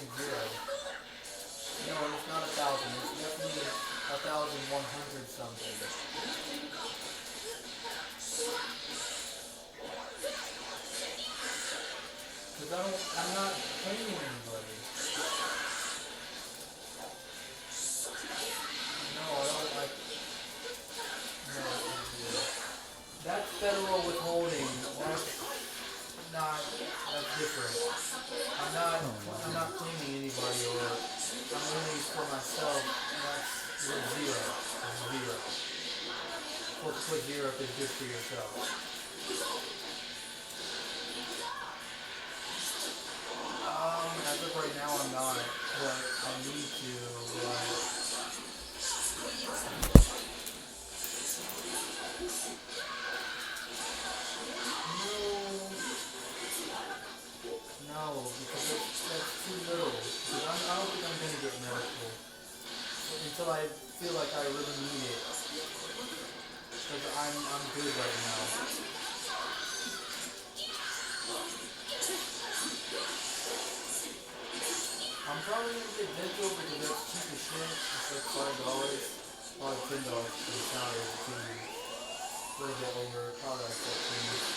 saying zero. No, it's not 1,000. It's definitely 1,100 something. Cause I'm not paying anybody. No, I don't like. No, it's zero. That's federal withholding. That's not. That's different. Oh I'm my not claiming anybody or I'm only for myself. That's zero. It's zero. Supposed to put zero if it's just for yourself. As of right now, I'm not, but I need to. Like, no, no, because that's too little. Because I don't think I'm gonna get medical until I feel like I really need it. Because I'm good right now. I'm probably gonna get dental because that's cheap as shit. It's like $5, probably $10 for the salary of the team. A little bit over, probably like 14.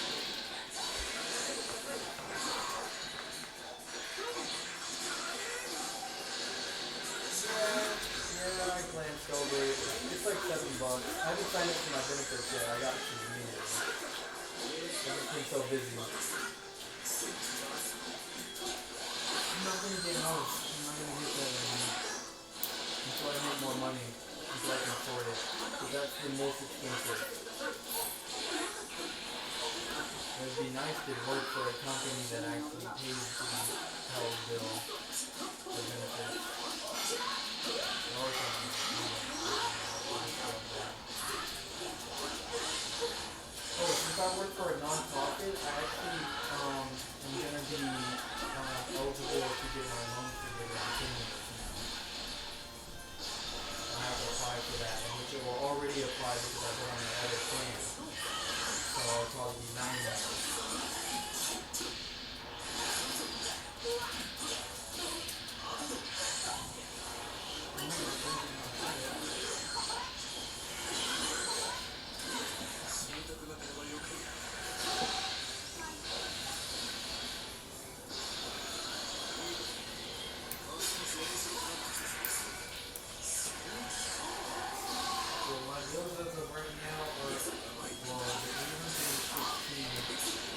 Yeah, I glanced over it. It's like $7. I haven't signed up for my benefits yet. I got to immediately. I've just been so busy. I'm not gonna get house. I'm not gonna get that right now. Until I make more money. Until I can afford it. Because that's the most expensive. It would be nice to work for a company that actually pays the health bill for benefits. Our company, I just love that. Oh, since I work for a non-profit, I actually am gonna be eligible to get my loan forgiven in 10 years now. I have to apply for that, and which it will already apply because I've been on the other plan. So I'll probably be 9 years. So my bills as of right now are, well, the 816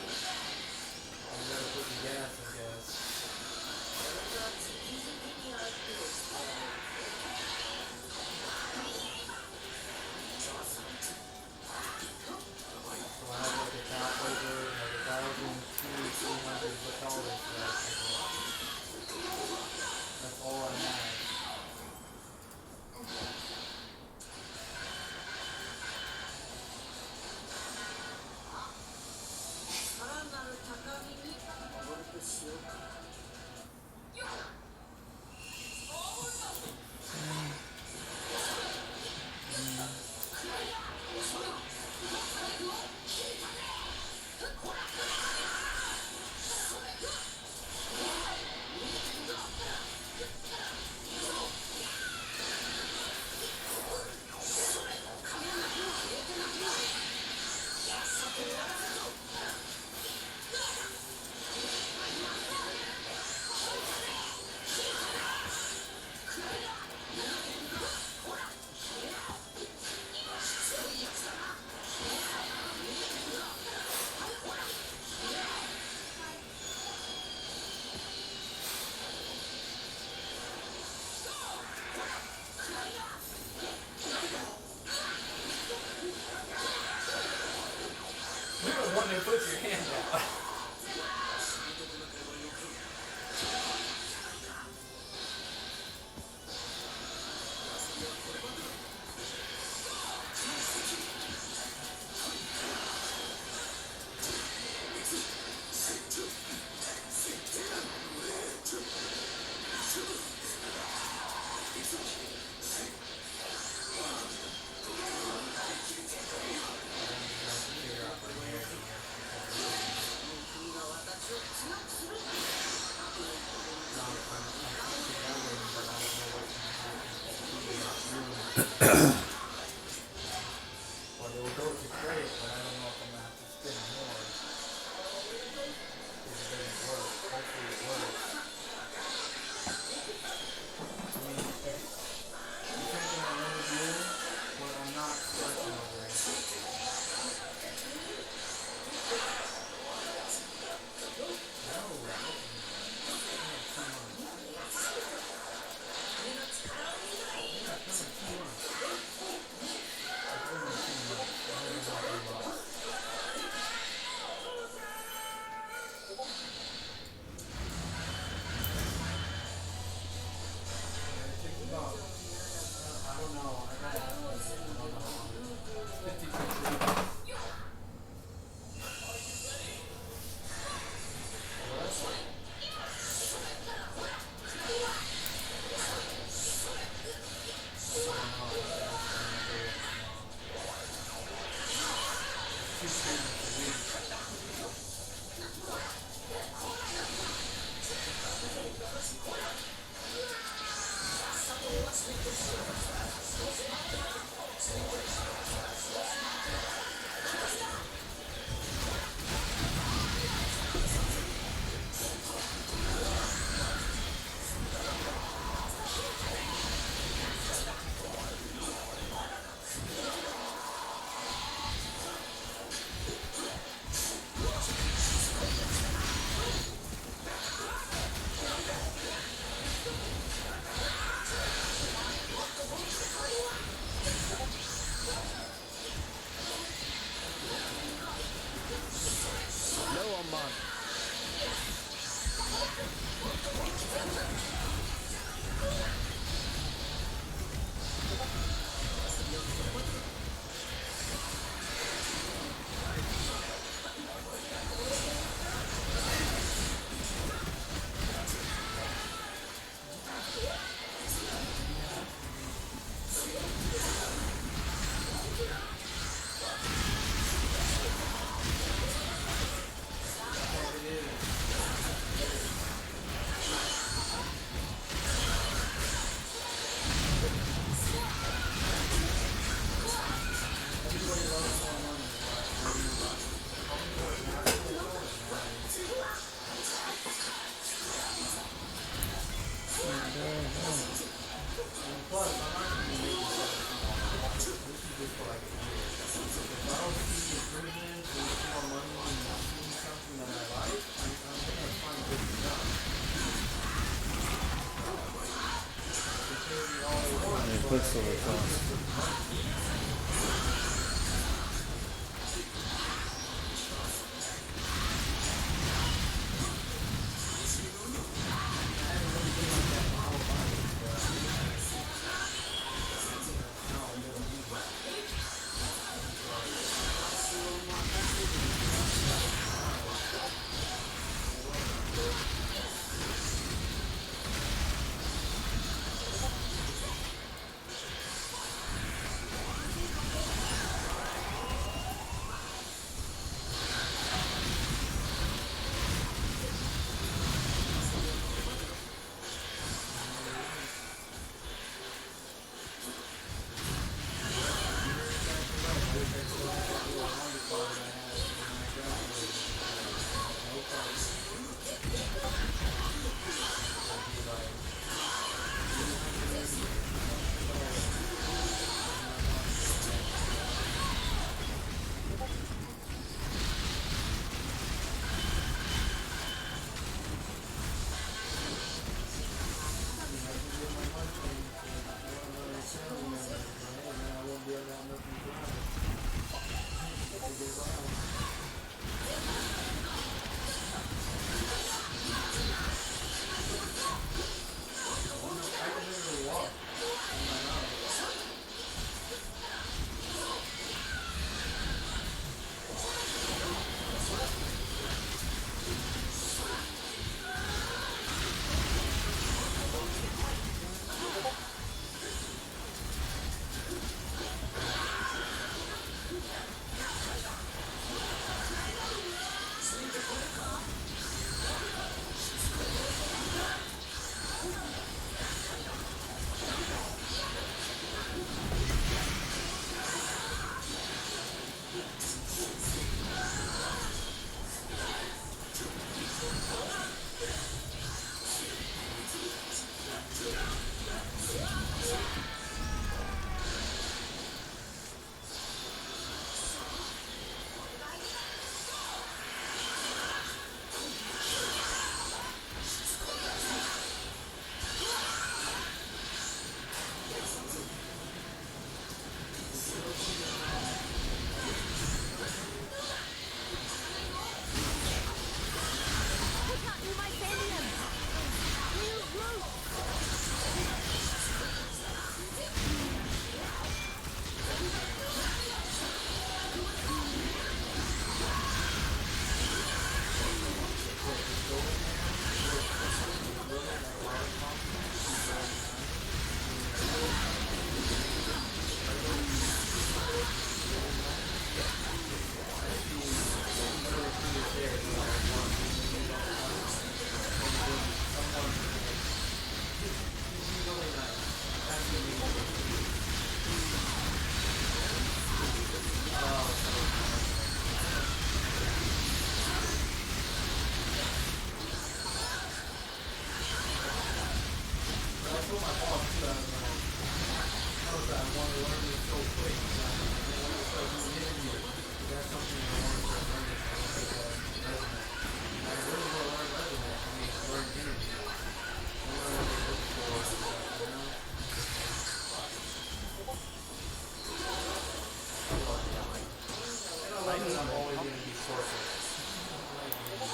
But it will go to credit, but I don't know if I'm gonna have to spend more if it doesn't work. Hopefully it works. I mean, it's something I never do, but I'm not stressing over it. No, I have 2 months. Yeah, it's been like 2 months. It's been like 2 months. I haven't got a lot. Yeah, it takes about, I don't know, I gotta ask them again. I don't know how long it's 56 weeks. What? I don't know, I have to ask them when I go up tomorrow. It's 2 treatments a week. Low on mana. Well, it is. Everybody loves more money, but how many more masks are going nowadays? And plus, I'm not gonna be making $17. This is just for like a year. If I don't see improvements or make more money and doing something that I like, I'm gonna find a different job. They pay me all they want, It but puts hey, over I'm cost. gonna put the money. I haven't really been like that model buying, but now I'm gonna use it. told my boss too, I was like, I want to learn this so quick. I want to start doing interviews. That's something I want to start learning. I want to get resume. I really want to learn resume. I mean, learn interviews. I learn what they look for and stuff, you know? And I like that I'm always going to be corporate. I like being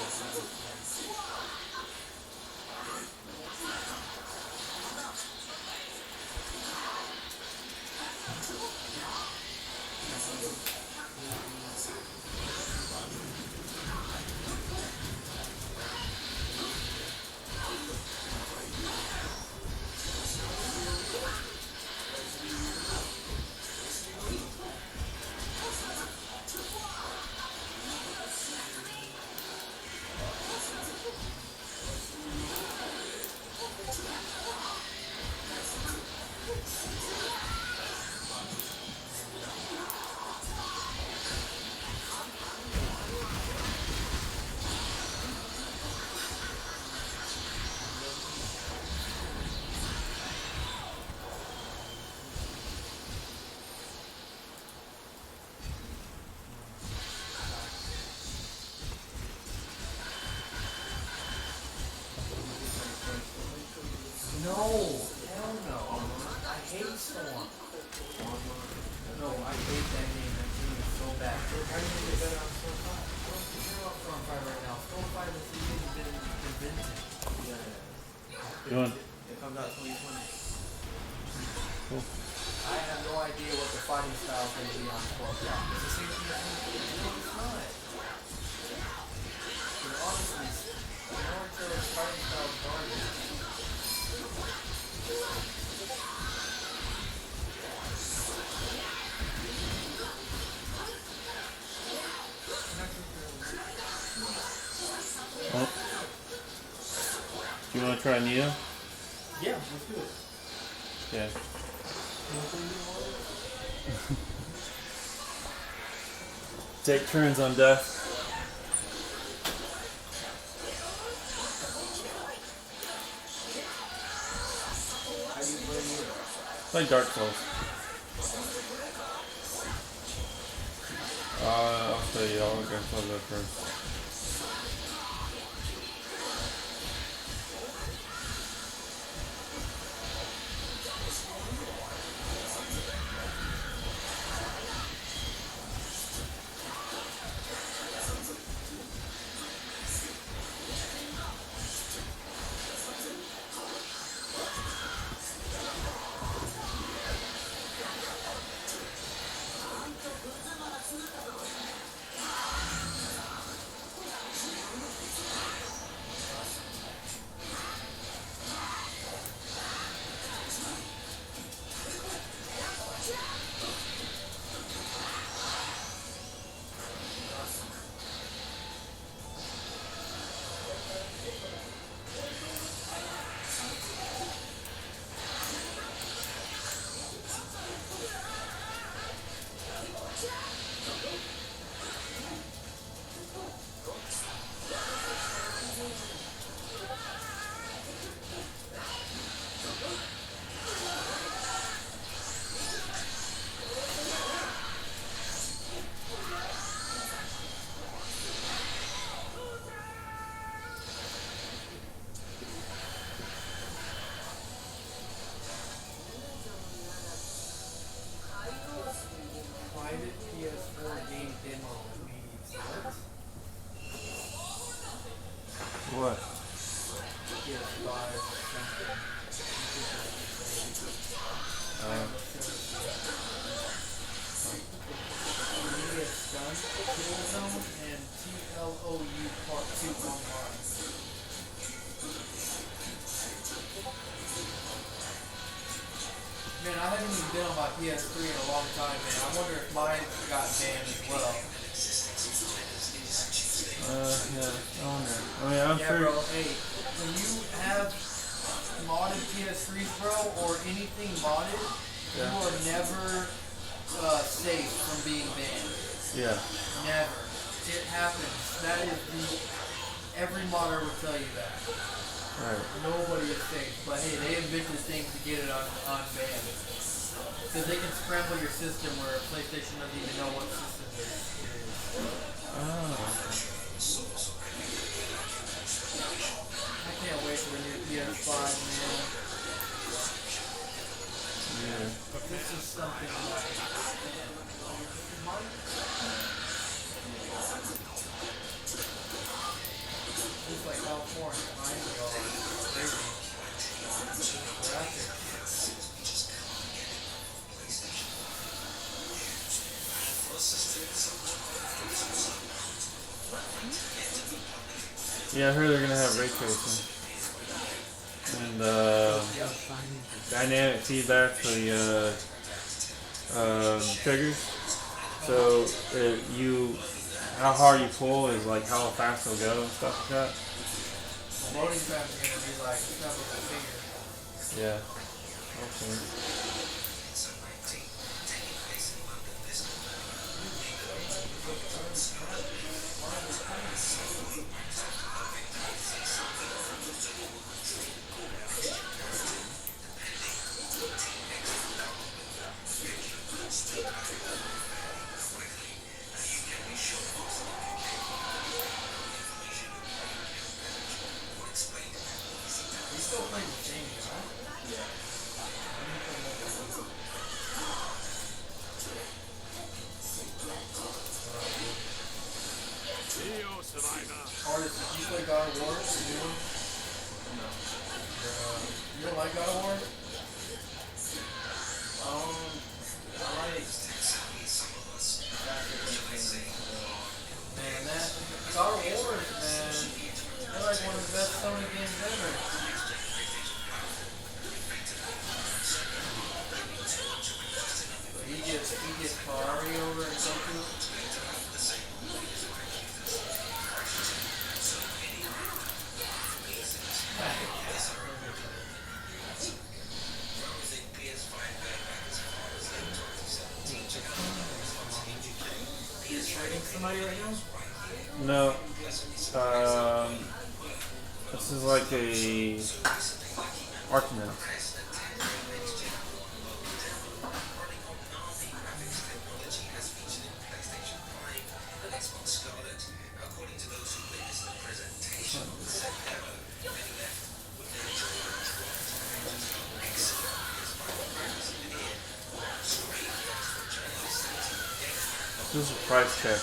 No, hell no. I hate Storm. No, I hate that game. That game is so bad. I need to get better on Storm 5. I don't care about Storm 5 right now. Storm 5 this season has been convincing. Yeah. You want? It comes out 2020. Cool. I have no idea what the fighting style is going to be on Storm 5. It's the same thing as no, it's not. But honestly, Naruto's fighting style is garbage. Oh. Do you want to try Neo? Yeah, let's do it. Yeah. Take turns on death. How do you play Neo? Play Dark Souls. I'll tell you. I'll go first. Private PS4 game demo means what? What? PS5 something. Media Stun, Killzone, and TLOU Part 2 online. Man, I haven't even been on my PS3 in a long time, man. I wonder if mine got banned as well. Yeah, I wonder. I mean, I'm Yeah, sure. bro, hey, when you have modded PS3s, bro, or anything modded, you are never safe from being banned. Yeah. Never. It happens. That is every modder will tell you that. Right. Nobody is safe. But hey, they invented this thing to get it on ban. Because they can scramble your system where PlayStation doesn't even know what system it is. Oh. I can't wait for the new PS5, man. Yeah. This is something like... It's like California, right? They are crazy. Graphics. Yeah, I heard they're gonna have ray tracing and dynamic feedback for the triggers. So how hard you pull is like how fast it'll go and stuff like that. The loading times are gonna be like several figures. Yeah. Okay. You still playing the same, right? Yeah. Artist, did you play God of War? The new one? No. You don't like God of War? I like man, that God of War, man, they're like one of the best Sony games ever. So he gets Ferrari over and Goku. You're trading somebody right now? No. This is like a argument. This is a price check.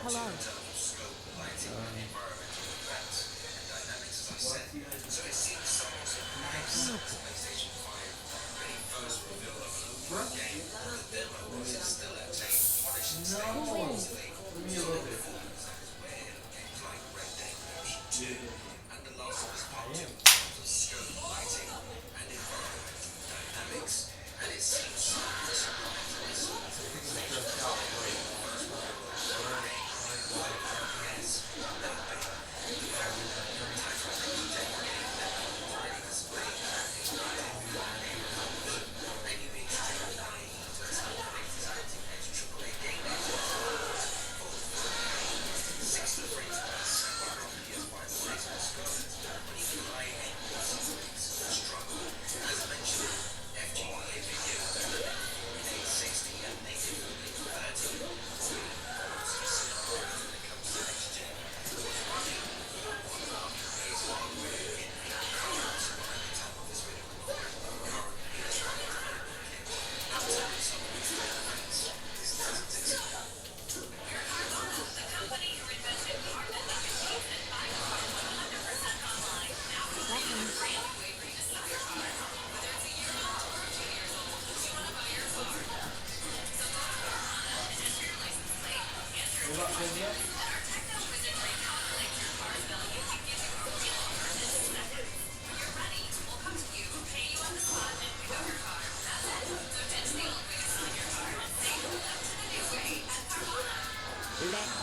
Hello. No! Give me a little bit.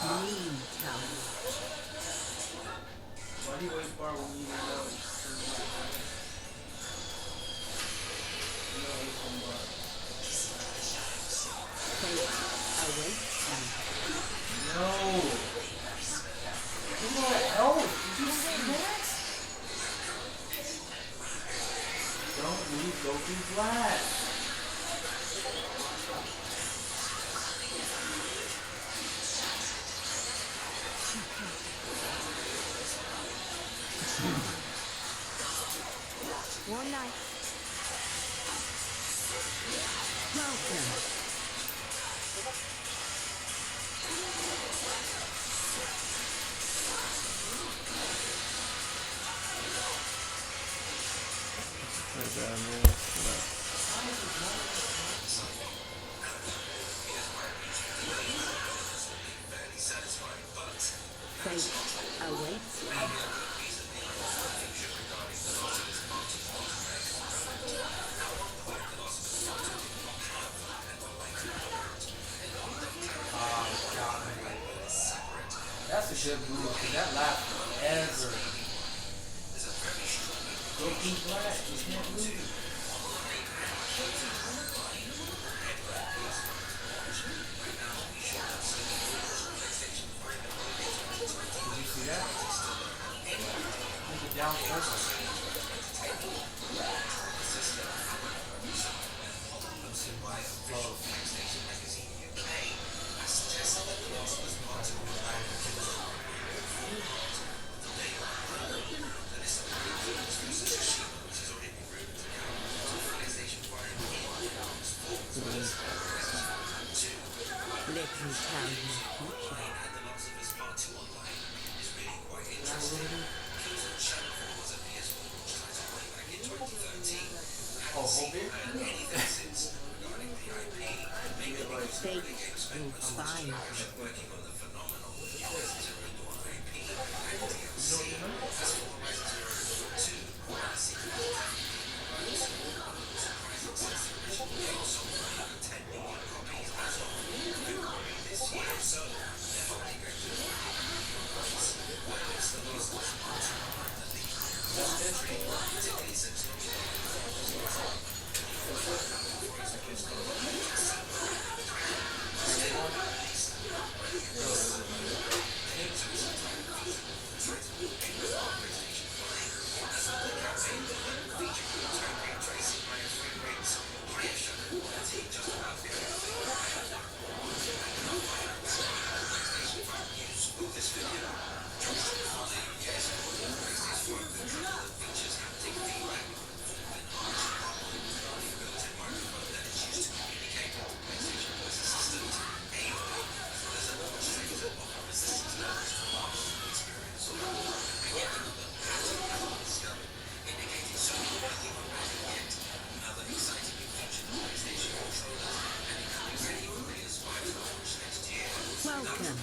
I am. Why do you always bar when you know No! What else? Did you see that? Don't leave Goku flat. One night. Welcome. Fate awaits. That's a good move, because that lasts forever. Goku flat, you can't lose. Did you see that? Look at down circle. Let me tell you future. Oh, hold it? Fate will find you. Welcome.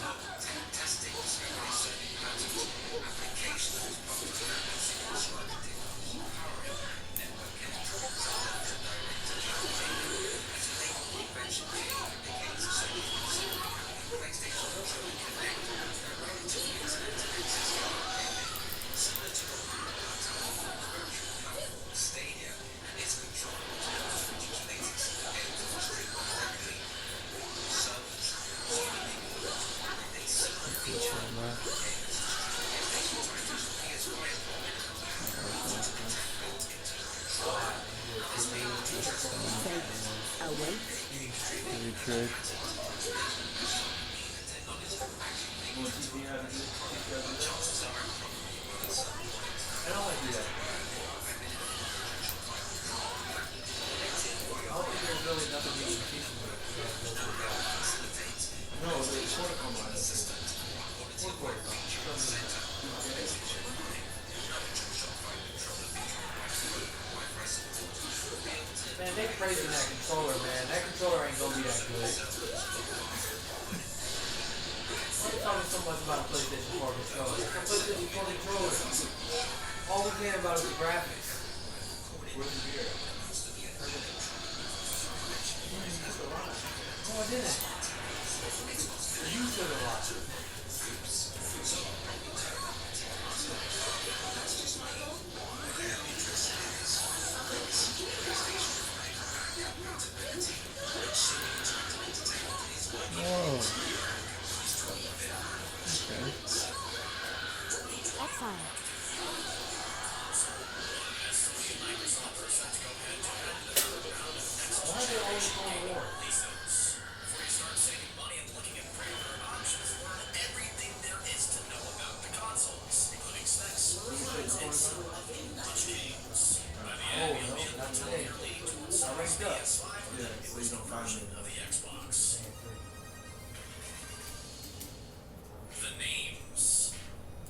Fate awaits. Maybe trade. I don't like to do that. I don't think there's really nothing you can teach me. No, the protocol line. What protocol? Man, they praising that controller, man. That controller ain't gonna be that good. Why are you talking so much about a PlayStation 4 controller? It's a PlayStation 4 controller. All we care about is the graphics. Where's the gear? No, I didn't. You should have watched it. Whoa. Excellent. Why are they always going to war? Oh, no, not today. I ranked up. Yeah, so you don't find me. The names.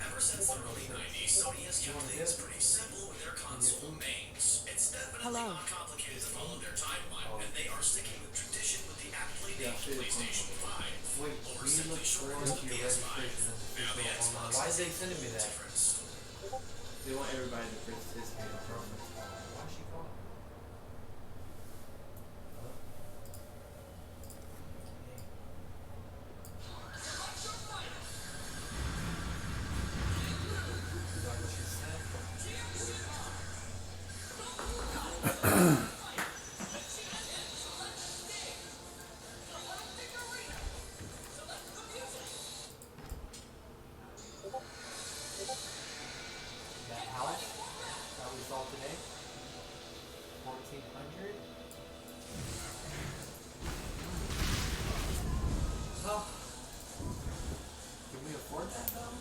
Ever since the early 90s, Sony has kept things pretty simple with their console names. It's definitely Hello. not complicated to follow their timeline, and they are sticking with tradition with the aptly Yeah, named say the PlayStation 5. Wait, Or we simply look shortened forward to to your PS5. registration as Now the official online. Xbox Why is is they sending me that? different. They want everybody to participate in programs. Why is she calling? Is that what she said? That house that we saw today, 1400. Huh? Can we afford that though?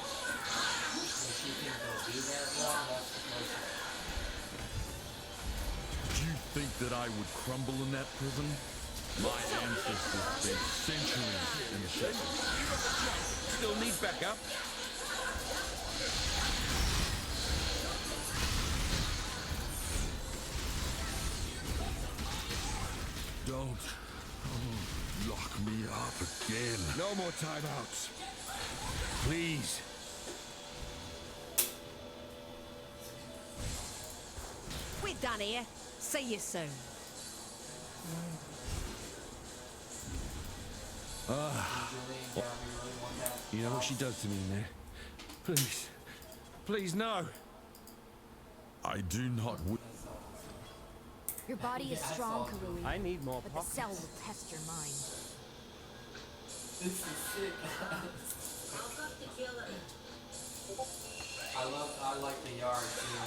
If you think they'll do that well, that's the question. Do you think that I would crumble in that prison? My ancestors spent centuries in the shackles. Still need backup? Don't lock me up again. No more timeouts. Please. We're done here. See you soon. Julian, Jeremy really want that. You know what she does to me in there? Please. Please, no. I do not wish. Your body is strong, Karui, I need more but the cell will test your mind. This is sick. I like the yard too.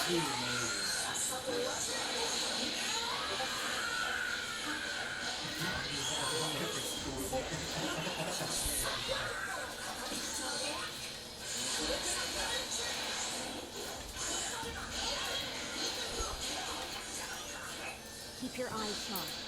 too amazing. Keep your eyes sharp.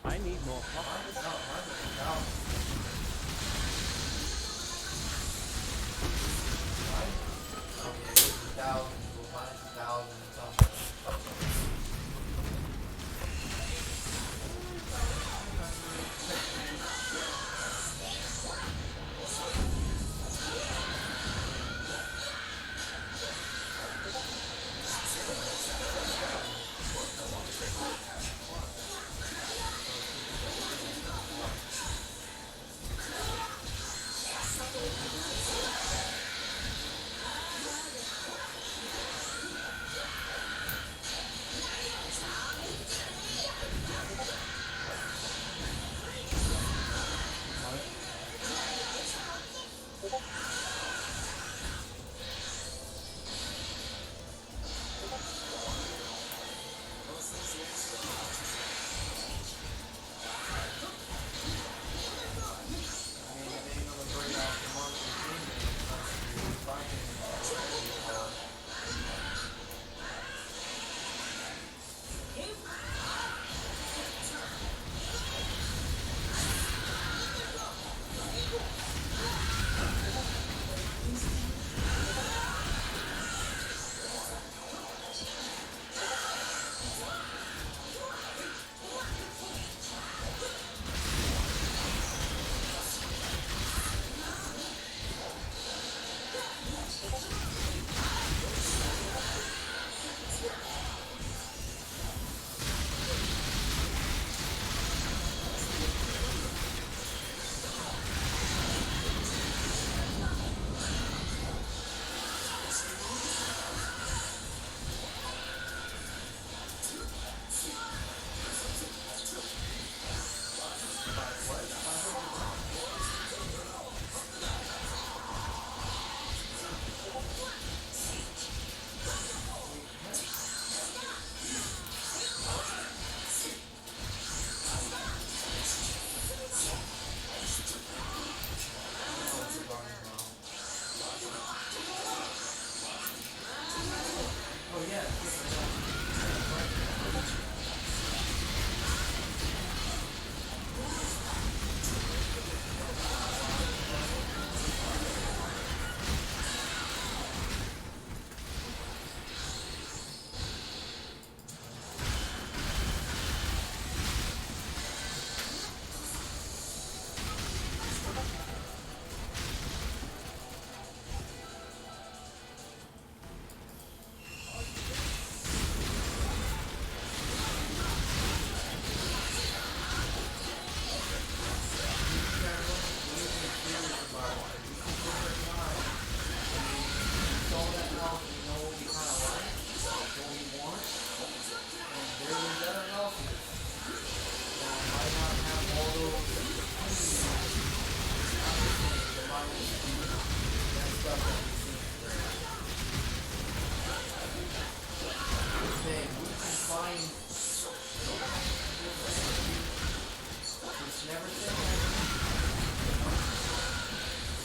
I need more power.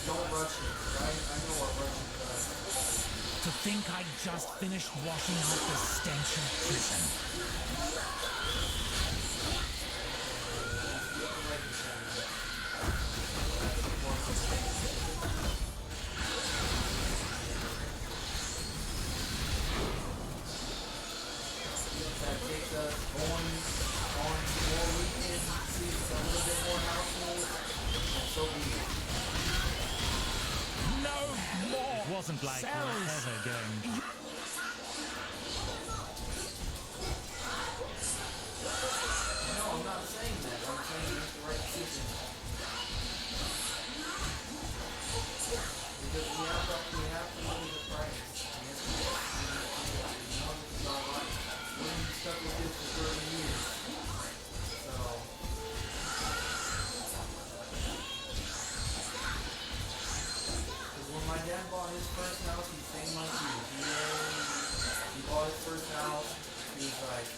don't rush it. I know what rushing does. To think I just finished washing out the stench of prison. That takes us going on more weekends, see a little bit more households, and so be it. No more. It wasn't like we're ever going. No, I'm not saying that. I'm saying it's the right decision. Because we have to look at the price. We have to look at this is our life. We're going to be stuck with this for 30 years. So, because when my dad bought his first house, he sang like you. He bought his first house. He was like,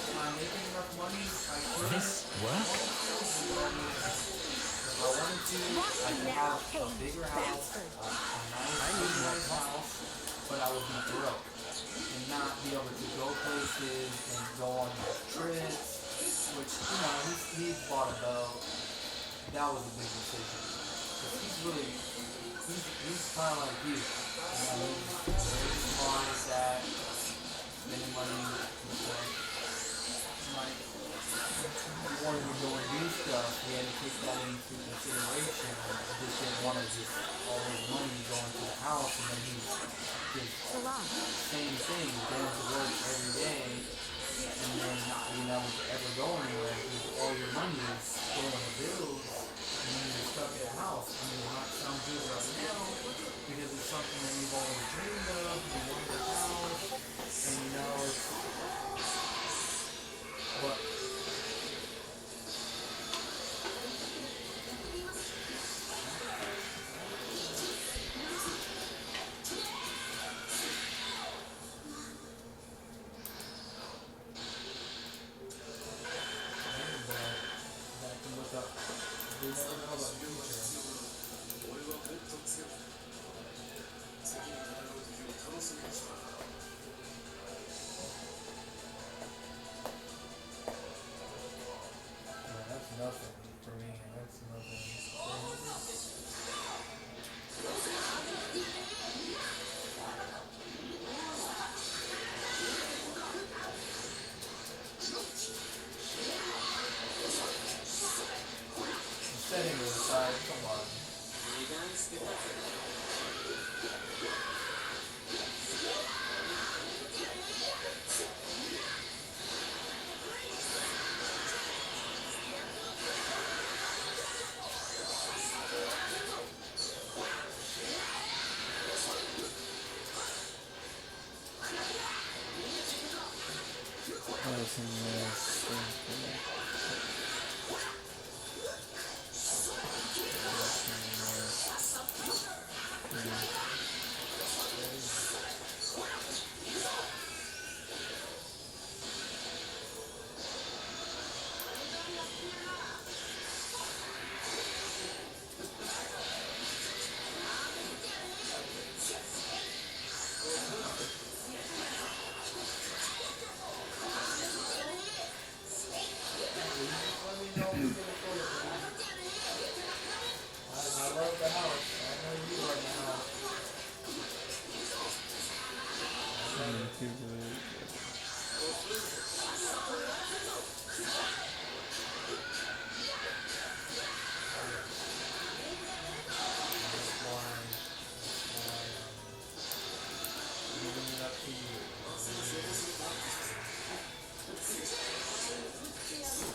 am I making enough money? This work? If I wanted to, I could have a bigger house, a nice house, but I would be broke and not be able to go places and go on trips, which, he's bought a boat. That was a big decision. Because he's kind of like you. He's very smart at that, spending money and stuff. Like, he wanted to go and do stuff, he had to take that into consideration. He just didn't want to just all his money going to the house and then he's just same thing, going to work every day and then not being able to ever go anywhere because all your money is going to bills and then you're stuck at a house. I mean, it might sound good right now because it's something that you've always dreamed of, you want your house, and it's but that's nothing for me. That's nothing. Setting it aside, come on.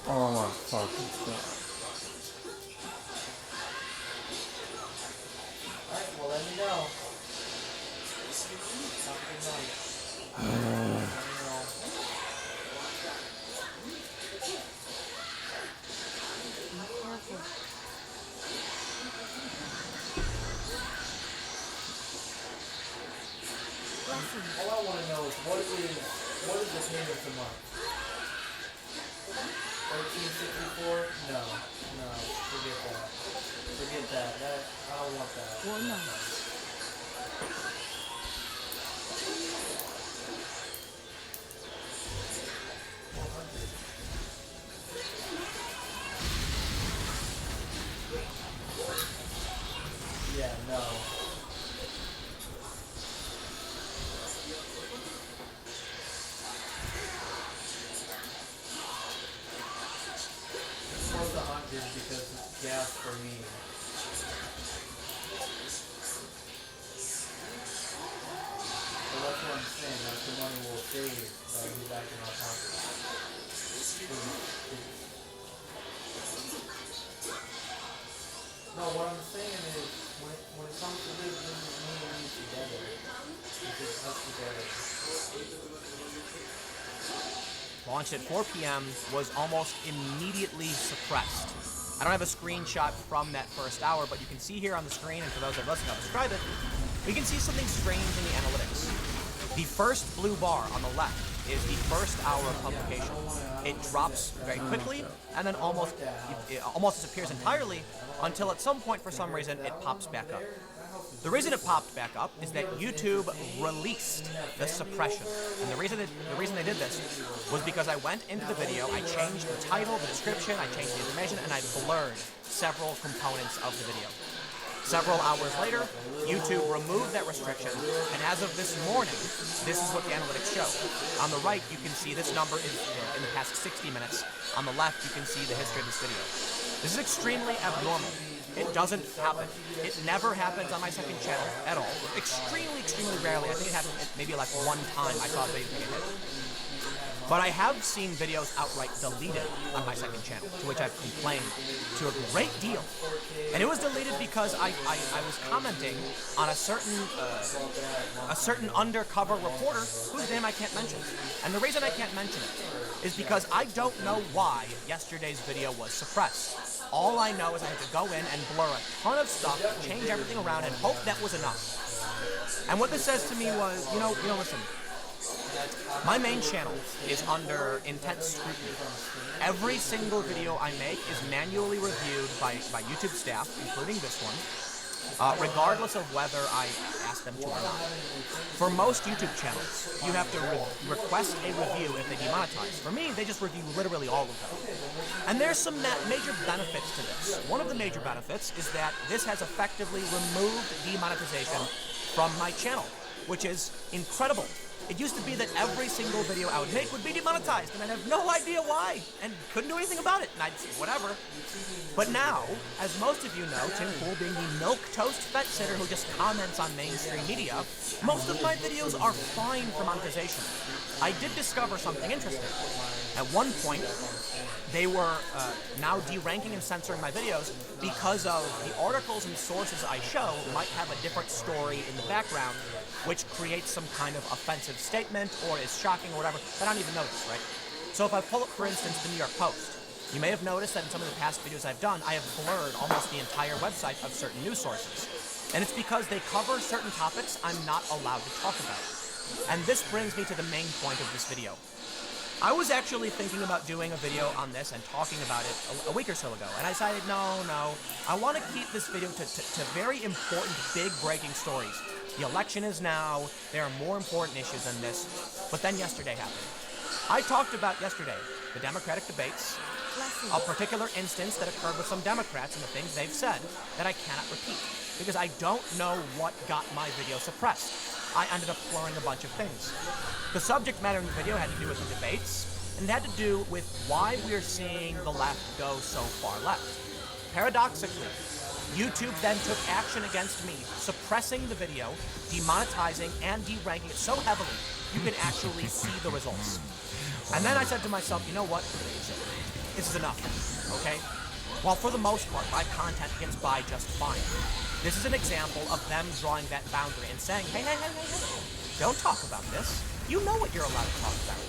Oh my fucking god. Alright, well let me know. Have a good night. All I want to know is what is the payment a month? 1364? No, forget that. Forget that. I don't want that. Or not. Yeah, no. Close to 100 because it's gas for me. So that's what I'm saying. That's the money we'll save that will be back in our pocket. No, what I'm saying is, when it comes to this is me and you together. It's just us together. Launched at 4 p.m., was almost immediately suppressed. I don't have a screenshot from that first hour, but you can see here on the screen, and for those that are listening, I'll describe it. We can see something strange in the analytics. The first blue bar on the left is the first hour of publication. It drops very quickly, and then almost disappears entirely, until at some point, for some reason, it pops back up. The reason it popped back up is that YouTube released the suppression. And the reason they did this was because I went into the video, I changed the title, the description, I changed the information, and I blurred several components of the video. Several hours later, YouTube removed that restriction, and as of this morning, this is what the analytics show. On the right, you can see this number is in the past 60 minutes. On the left, you can see the history of this video. This is extremely abnormal. It doesn't happen. It never happens on my second channel at all. Extremely, extremely rarely. I think it happened maybe like one time I saw a video take a hit. But I have seen videos outright deleted on my second channel, to which I've complained to a great deal. And it was deleted because I was commenting on a certain undercover reporter whose name I can't mention. And the reason I can't mention it is because I don't know why yesterday's video was suppressed. All I know is I had to go in and blur a ton of stuff, change everything around, and hope that was enough. And what this says to me was, listen, my main channel is under intense scrutiny. Every single video I make is manually reviewed by YouTube staff, including this one, regardless of whether I ask them to or not. For most YouTube channels, you have to request a review if they demonetize. For me, they just review literally all of them. And there's some major benefits to this. One of the major benefits is that this has effectively removed demonetization from my channel, which is incredible. It used to be that every single video I would make would be demonetized, and I'd have no idea why, and couldn't do anything about it, and I'd say, whatever. But now, as most of you know, Tim Pool being the milquetoast fence sitter who just comments on mainstream media, most of my videos are fine for monetization. I did discover something interesting. At one point, they were now deranking and censoring my videos because of the articles and sources I show might have a different story in the background, which creates some kind of offensive statement or is shocking or whatever. I don't even notice, right? So if I pull up, for instance, the New York Post, you may have noticed that in some of the past videos I've done, I have blurred almost the entire website of certain news sources. And it's because they cover certain topics I'm not allowed to talk about. And this brings me to the main point of this video. I was actually thinking about doing a video on this and talking about it a week or so ago, and I decided, no, I want to keep this video to very important, big breaking stories. The election is now, there are more important issues than this, but then yesterday happened. I talked about yesterday the Democratic debates, a particular instance that occurred with some Democrats and the things they've said that I cannot repeat, because I don't know what got my video suppressed. I ended up blurring a bunch of things. The subject matter in the video had to do with the debates, and it had to do with why we're seeing the left go so far left. Paradoxically, YouTube then took action against me, suppressing the video, demonetizing, and deranking it so heavily you can actually see the results. And then I said to myself, you know what? This is enough, okay? While for the most part, my content gets by just fine. This is an example of them drawing that boundary and saying, hey, don't talk about this. You know what you're allowed to talk about.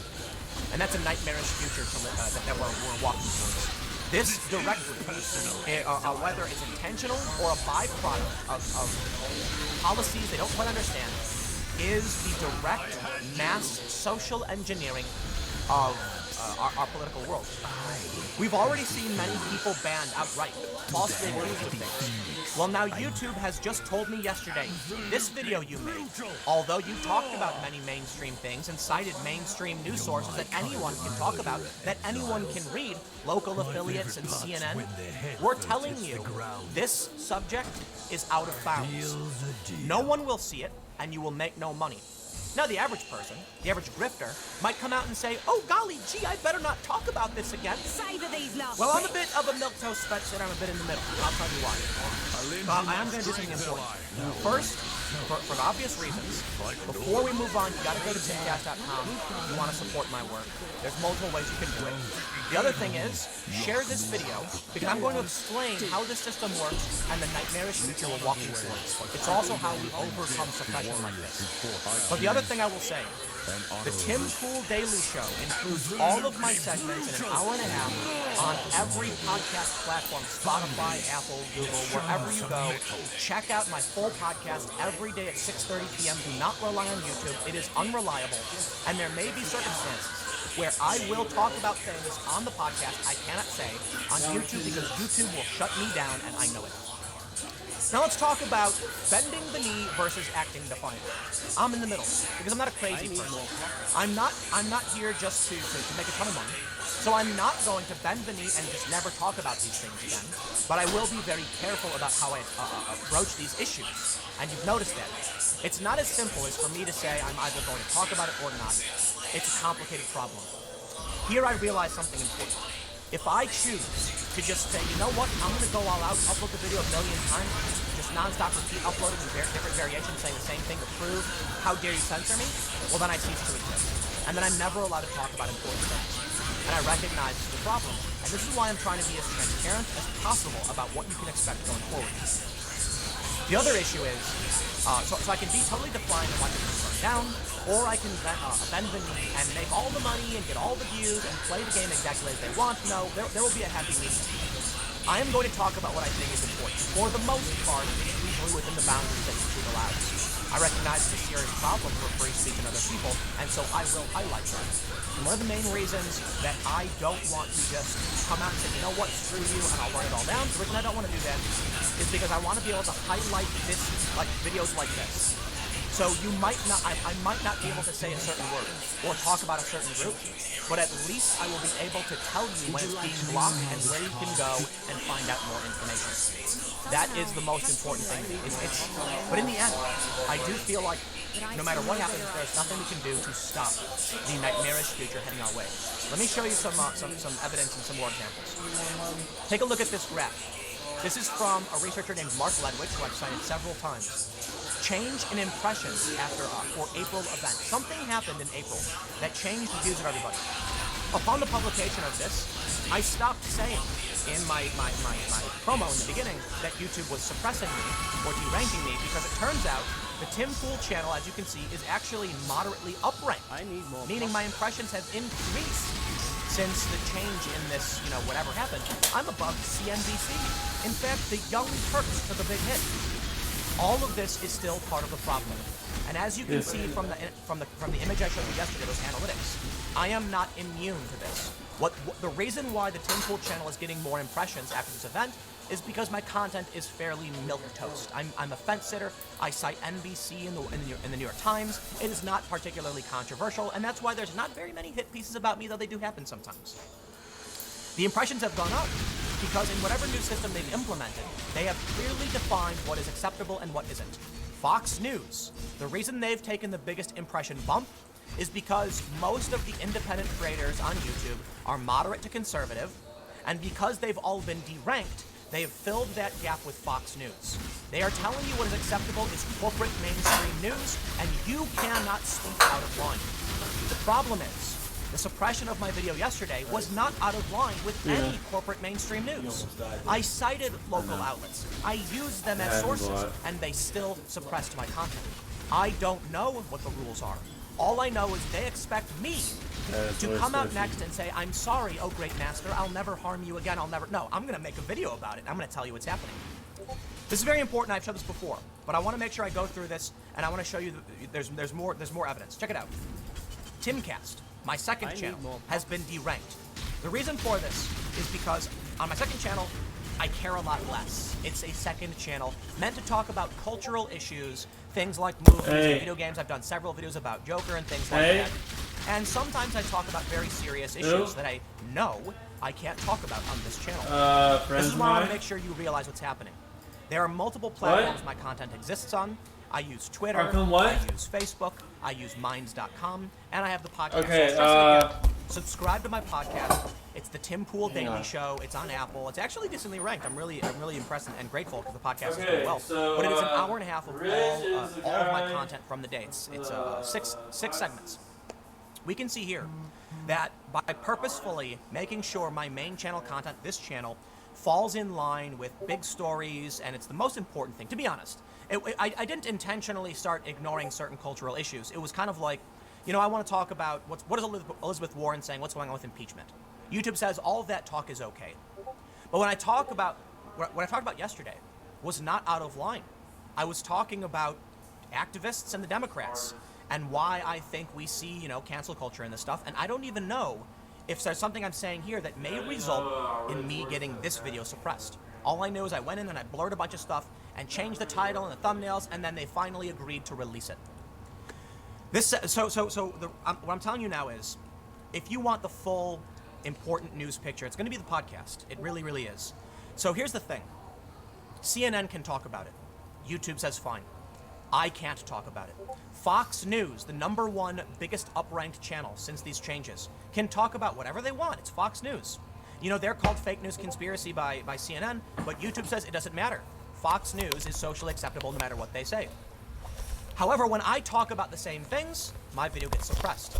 And that's a nightmarish future that we're walking towards. This directly, whether it's intentional or a byproduct of policies they don't quite understand, is the direct mass social engineering of our political world. We've already seen many people banned outright, falsely accused of things. Well, now YouTube has just told me yesterday, this video you made, although you talked about many mainstream things and cited mainstream news sources that anyone can talk about, that anyone can read, local affiliates and CNN, we're telling you this subject is out of bounds. No one will see it, and you will make no money. Now, the average person, the average grifter, might come out and say, oh, golly gee, I better not talk about this again. Savor these last Well, I'm a bit of a milquetoast Spencer, and I'm a bit in the middle. I'll tell you why. I am going to do something important. First, for obvious reasons, before we move on, you got to go to timcast.com. You want to support my work. There's multiple ways you can do it. The other thing is, share this video, because I'm going to explain how this system works and the nightmarish future we're walking towards. It's also how we overcome suppression like this. But the other thing I will say, the Tim Pool Daily Show includes all of my segments in an hour and a half on every podcast platform, Spotify, Apple, Google, wherever you go. Check out my full podcast every day at 6:30 p.m. Do not rely on YouTube. It is unreliable. And there may be circumstances where I will talk about things on the podcast I cannot say on YouTube because YouTube will shut me down and I know it. Now let's talk about bending the knee versus acting defiant. I'm in the middle because I'm not a crazy person. I'm not here just to make a ton of money. So I'm not going to bend the knee and just never talk about these things again. But I will be very careful about how I approach these issues. And you've noticed that. It's not as simple as for me to say I'm either going to talk about it or not. It's a complicated problem. Here I realize something important. If I choose to just say, you know what, I'm going to go all out, upload the video a million times, just non-stop repeat uploading in different variations saying the same thing to prove how dare you censor me, well then I cease to exist. And then I'm never allowed to talk about important things. And I recognize this is a problem. And this is why I'm trying to be as transparent as possible about what you can expect going forward. The other issue is, so I can be totally defiant and watch it burn down, or I can bend the knee and make all the money and get all the views and play the game exactly as they want. No, there will be a happy medium. I am going to talk about what I think is important. For the most part, it's usually within the boundaries that YouTube allows. I recognize it's a serious problem for free speech and other people, and so I will highlight that. And one of the main reasons that I don't want to just come out and say, you know what, screw you, and I'll run it all down, the reason I don't want to do that is because I want to be able to highlight this, like videos like this. So you might not, I might not be able to say a certain word or talk about a certain group, but at least I will be able to tell you when it's being blocked and where you can go and find out more information. That is the most important thing. But in the end, I do feel like no matter what happens, there's nothing we can do to stop the nightmarish future heading our way. Let me show you some evidence and some more examples. Take a look at this graph. This is from a researcher named Mark Ledwich, who I've cited several times. Change in impressions after for April event. Something happened in April that changed the views of everybody. Upon the publication of this, I stopped saying in my promo in the beginning that YouTube was suppressing me or deranking me because it turns out the Tim Pool channel, as you can see, is actually moderately upranked, meaning my impressions have increased since the change in this, whatever happened. I'm above CNBC. In fact, the Young Turks took a big hit. All of this is still part of the problem. And as you can see from the image I showed you yesterday, those analytics, I am not immune to this. The reason why the Tim Pool channel is getting more impressions after this event is because my content is fairly milquetoast. I'm a fence sitter. I cite NBC in the New York Times. It is not particularly controversial, and that's why there's not very many hit pieces about me, though they do happen sometimes. The impressions have gone up because in whatever new system they've implemented, they have clearly defined what is acceptable and what isn't. Fox News, the reason they've taken the biggest impression bump is because most of the independent creators on YouTube are moderate to conservative, and because they've all been deranked, they have filled that gap with Fox News. They are telling you what is acceptable is corporate mainstream news, and you cannot speak out of line. The problem is, the suppression of my video yesterday was not out of line with any corporate mainstream news. I cited local outlets. I used them as sources, and they still suppressed my content. I don't know what the rules are. All I know is they expect me to come out next and say, I'm sorry, oh great master, I'll never harm you again, No, I'm going to make a video about it. I'm going to tell you what's happening. This is very important. I've showed this before, but I want to make sure I go through this, and I want to show you there's more evidence. Check it out. Timcast. my second channel has been deranked. The reason for this is because on my second channel, I care a lot less. It's a second channel meant to talk about cultural issues, things like movies and video games. I've done several videos about Joker and things like that. And sometimes I talk about very serious issues that I know I can't talk about on this channel. This is why I want to make sure you realize what's happening. There are multiple platforms my content exists on. I use Twitter, I use Facebook, I use Minds.com, and I have the podcast. Okay, subscribe to my podcast. It's the Tim Pool Daily Show. It's on Apple. It's actually decently ranked. I'm really impressed and grateful because the podcast is doing well. So, but it is an hour and a half of all of my content from the day. It's six segments. We can see here that by purposefully making sure my main channel content, this channel, falls in line with big stories, and it's the most important thing. To be honest, I didn't intentionally start ignoring certain cultural issues. It was kind of like, you know, I want to talk about what is Elizabeth Warren saying, what's going on with impeachment. YouTube says all of that talk is okay. But when I talk about, what I talked about yesterday was not out of line. I was talking about activists and the Democrats and why I think we see, you know, cancel culture and this stuff. And I don't even know if there's something I'm saying here that may result in me getting this video suppressed. All I know is I went in and I blurred a bunch of stuff and changed the title and the thumbnails, and then they finally agreed to release it. What I'm telling you now is, if you want the full important news picture, it's going to be the podcast. It really, really is. So here's the thing. CNN can talk about it. YouTube says fine. I can't talk about it. Fox News, the #1 biggest upranked channel since these changes, can talk about whatever they want. It's Fox News. You know, they're called fake news conspiracy by CNN, but YouTube says it doesn't matter. Fox News is socially acceptable no matter what they say. However, when I talk about the same things, my video gets suppressed.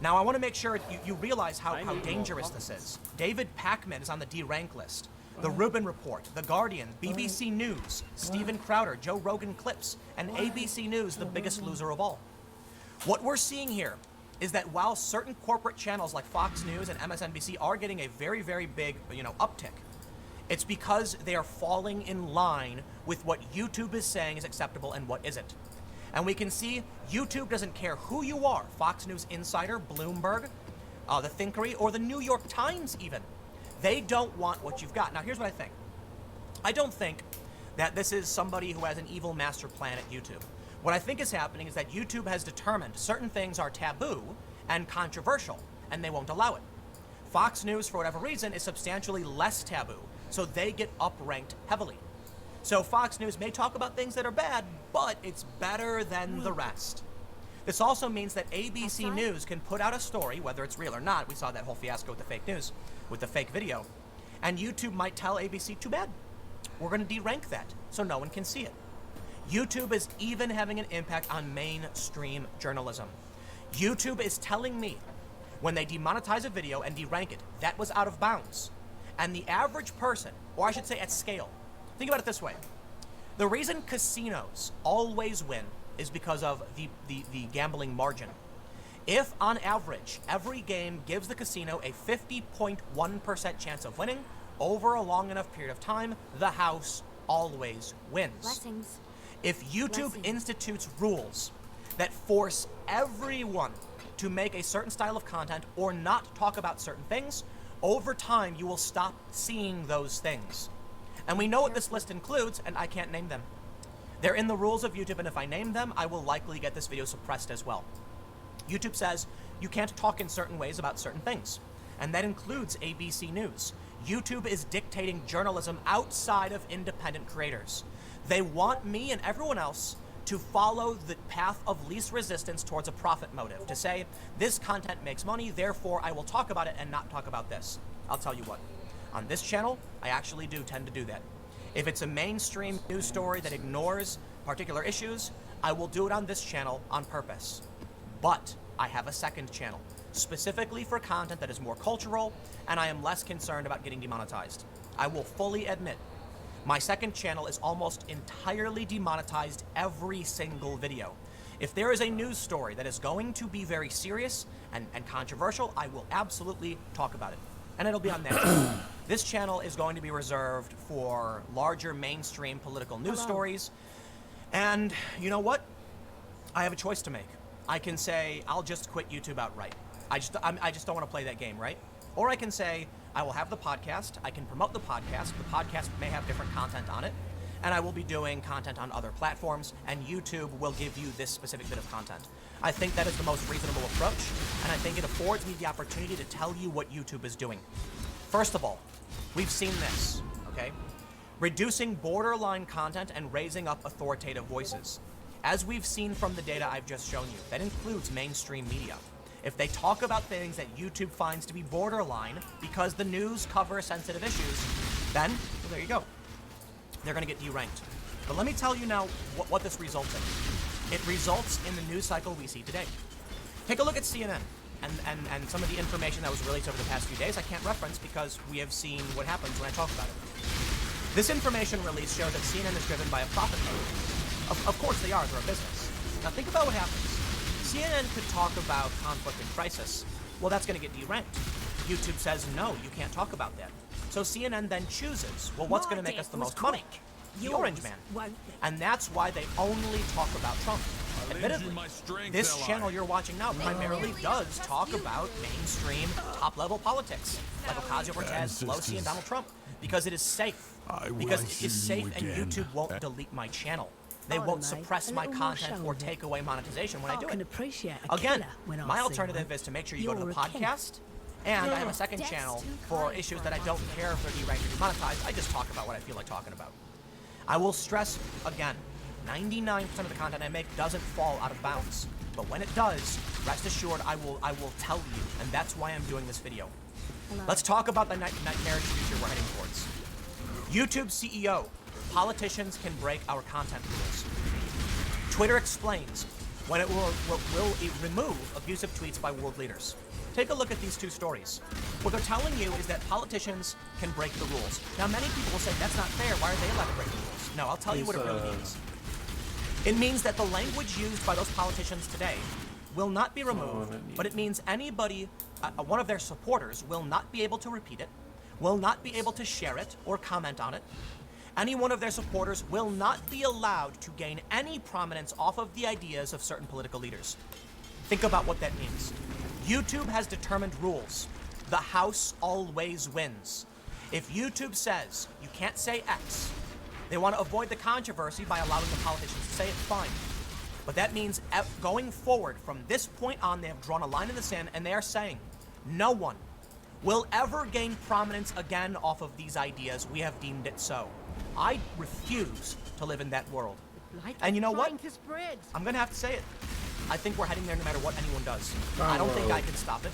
Now, I want to make sure you realize how dangerous this is. David Pakman is on the D-rank list. The Rubin Report, The Guardian, BBC News, Steven Crowder, Joe Rogan Clips, and ABC News, the biggest loser of all. What we're seeing here is that while certain corporate channels like Fox News and MSNBC are getting a very, very big, uptick, it's because they are falling in line with what YouTube is saying is acceptable and what isn't. And we can see YouTube doesn't care who you are, Fox News Insider, Bloomberg, The Thinkery, or the New York Times even. They don't want what you've got. Now, here's what I think. I don't think that this is somebody who has an evil master plan at YouTube. What I think is happening is that YouTube has determined certain things are taboo and controversial, and they won't allow it. Fox News, for whatever reason, is substantially less taboo, so they get upranked heavily. So Fox News may talk about things that are bad, but it's better than the rest. This also means that ABC News can put out a story, whether it's real or not. We saw that whole fiasco with the fake news, with the fake video. And YouTube might tell ABC, too bad. We're going to de-rank that, so no one can see it. YouTube is even having an impact on mainstream journalism. YouTube is telling me, when they demonetize a video and de-rank it, that was out of bounds. And the average person, or I should say at scale, think about it this way. The reason casinos always win is because of the gambling margin. If, on average, every game gives the casino a 50.1% chance of winning over a long enough period of time, the house always wins. Blessings. If YouTube institutes rules that force everyone to make a certain style of content or not talk about certain things, over time you will stop seeing those things. And we know what this list includes, and I can't name them. They're in the rules of YouTube, and if I name them, I will likely get this video suppressed as well. YouTube says you can't talk in certain ways about certain things, and that includes ABC News. YouTube is dictating journalism outside of independent creators. They want me and everyone else to follow the path of least resistance towards a profit motive, to say, this content makes money, therefore I will talk about it and not talk about this. I'll tell you what. On this channel, I actually do tend to do that. If it's a mainstream news story that ignores particular issues, I will do it on this channel on purpose. But I have a second channel, specifically for content that is more cultural, and I am less concerned about getting demonetized. I will fully admit, my second channel is almost entirely demonetized every single video. If there is a news story that is going to be very serious and controversial, I will absolutely talk about it. And it'll be on that channel. This channel is going to be reserved for larger mainstream political news stories. And you know what? I have a choice to make. I can say, I'll just quit YouTube outright. I just don't want to play that game, right? Or I can say, I will have the podcast, I can promote the podcast may have different content on it, and I will be doing content on other platforms, and YouTube will give you this specific bit of content. I think that is the most reasonable approach, and I think it affords me the opportunity to tell you what YouTube is doing. First of all, we've seen this, okay? Reducing borderline content and raising up authoritative voices. As we've seen from the data I've just shown you, that includes mainstream media. If they talk about things that YouTube finds to be borderline because the news cover sensitive issues, then, well, there you go. They're going to get deranked. But let me tell you now what this results in. It results in the news cycle we see today. Take a look at CNN and some of the information that was released over the past few days I can't reference because we have seen what happens when I talk about it. This information release shows that CNN is driven by a profit motive. Of course they are, they're a business. Now think about what happens. CNN could talk about conflict and crisis. Well, that's going to get deranked. YouTube says, no, you can't talk about that. So CNN then chooses, well, what's going to make us the most money? The Orange Man. And that's why they only talk about Trump. Admittedly, this channel you're watching now primarily does talk about mainstream, top-level politics, like Ocasio-Cortez, Pelosi, and Donald Trump, because it is safe. Because it is safe and YouTube won't delete my channel. They won't suppress my content or take away monetization when I do it. Again, my alternative is to make sure you go to the podcast, and I have a second channel for issues that I don't care if they're deranked or demonetized. I just talk about what I feel like talking about. I will stress, again, 99% of the content I make doesn't fall out of bounds. But when it does, rest assured I will tell you, and that's why I'm doing this video. Let's talk about the nightmarish future we're heading towards. YouTube CEO, politicians can break our content rules. Twitter explains when it will remove abusive tweets by world leaders. Take a look at these two stories. What they're telling you is that politicians can break the rules. Now, many people will say, that's not fair. Why are they allowed to break the rules? No, I'll tell you what it really means. It means that the language used by those politicians today will not be removed, but it means anybody, one of their supporters, will not be able to repeat it, will not be able to share it or comment on it. Any one of their supporters will not be allowed to gain any prominence off of the ideas of certain political leaders. Think about what that means. YouTube has determined rules. The House always wins. If YouTube says you can't say X, they want to avoid the controversy by allowing the politicians to say it, fine. But that means going forward from this point on, they have drawn a line in the sand and they are saying no one will ever gain prominence again off of these ideas. We have deemed it so. I refuse to live in that world. And you know what? I'm going to have to say it. I think we're heading there no matter what anyone does. I don't think I can stop it.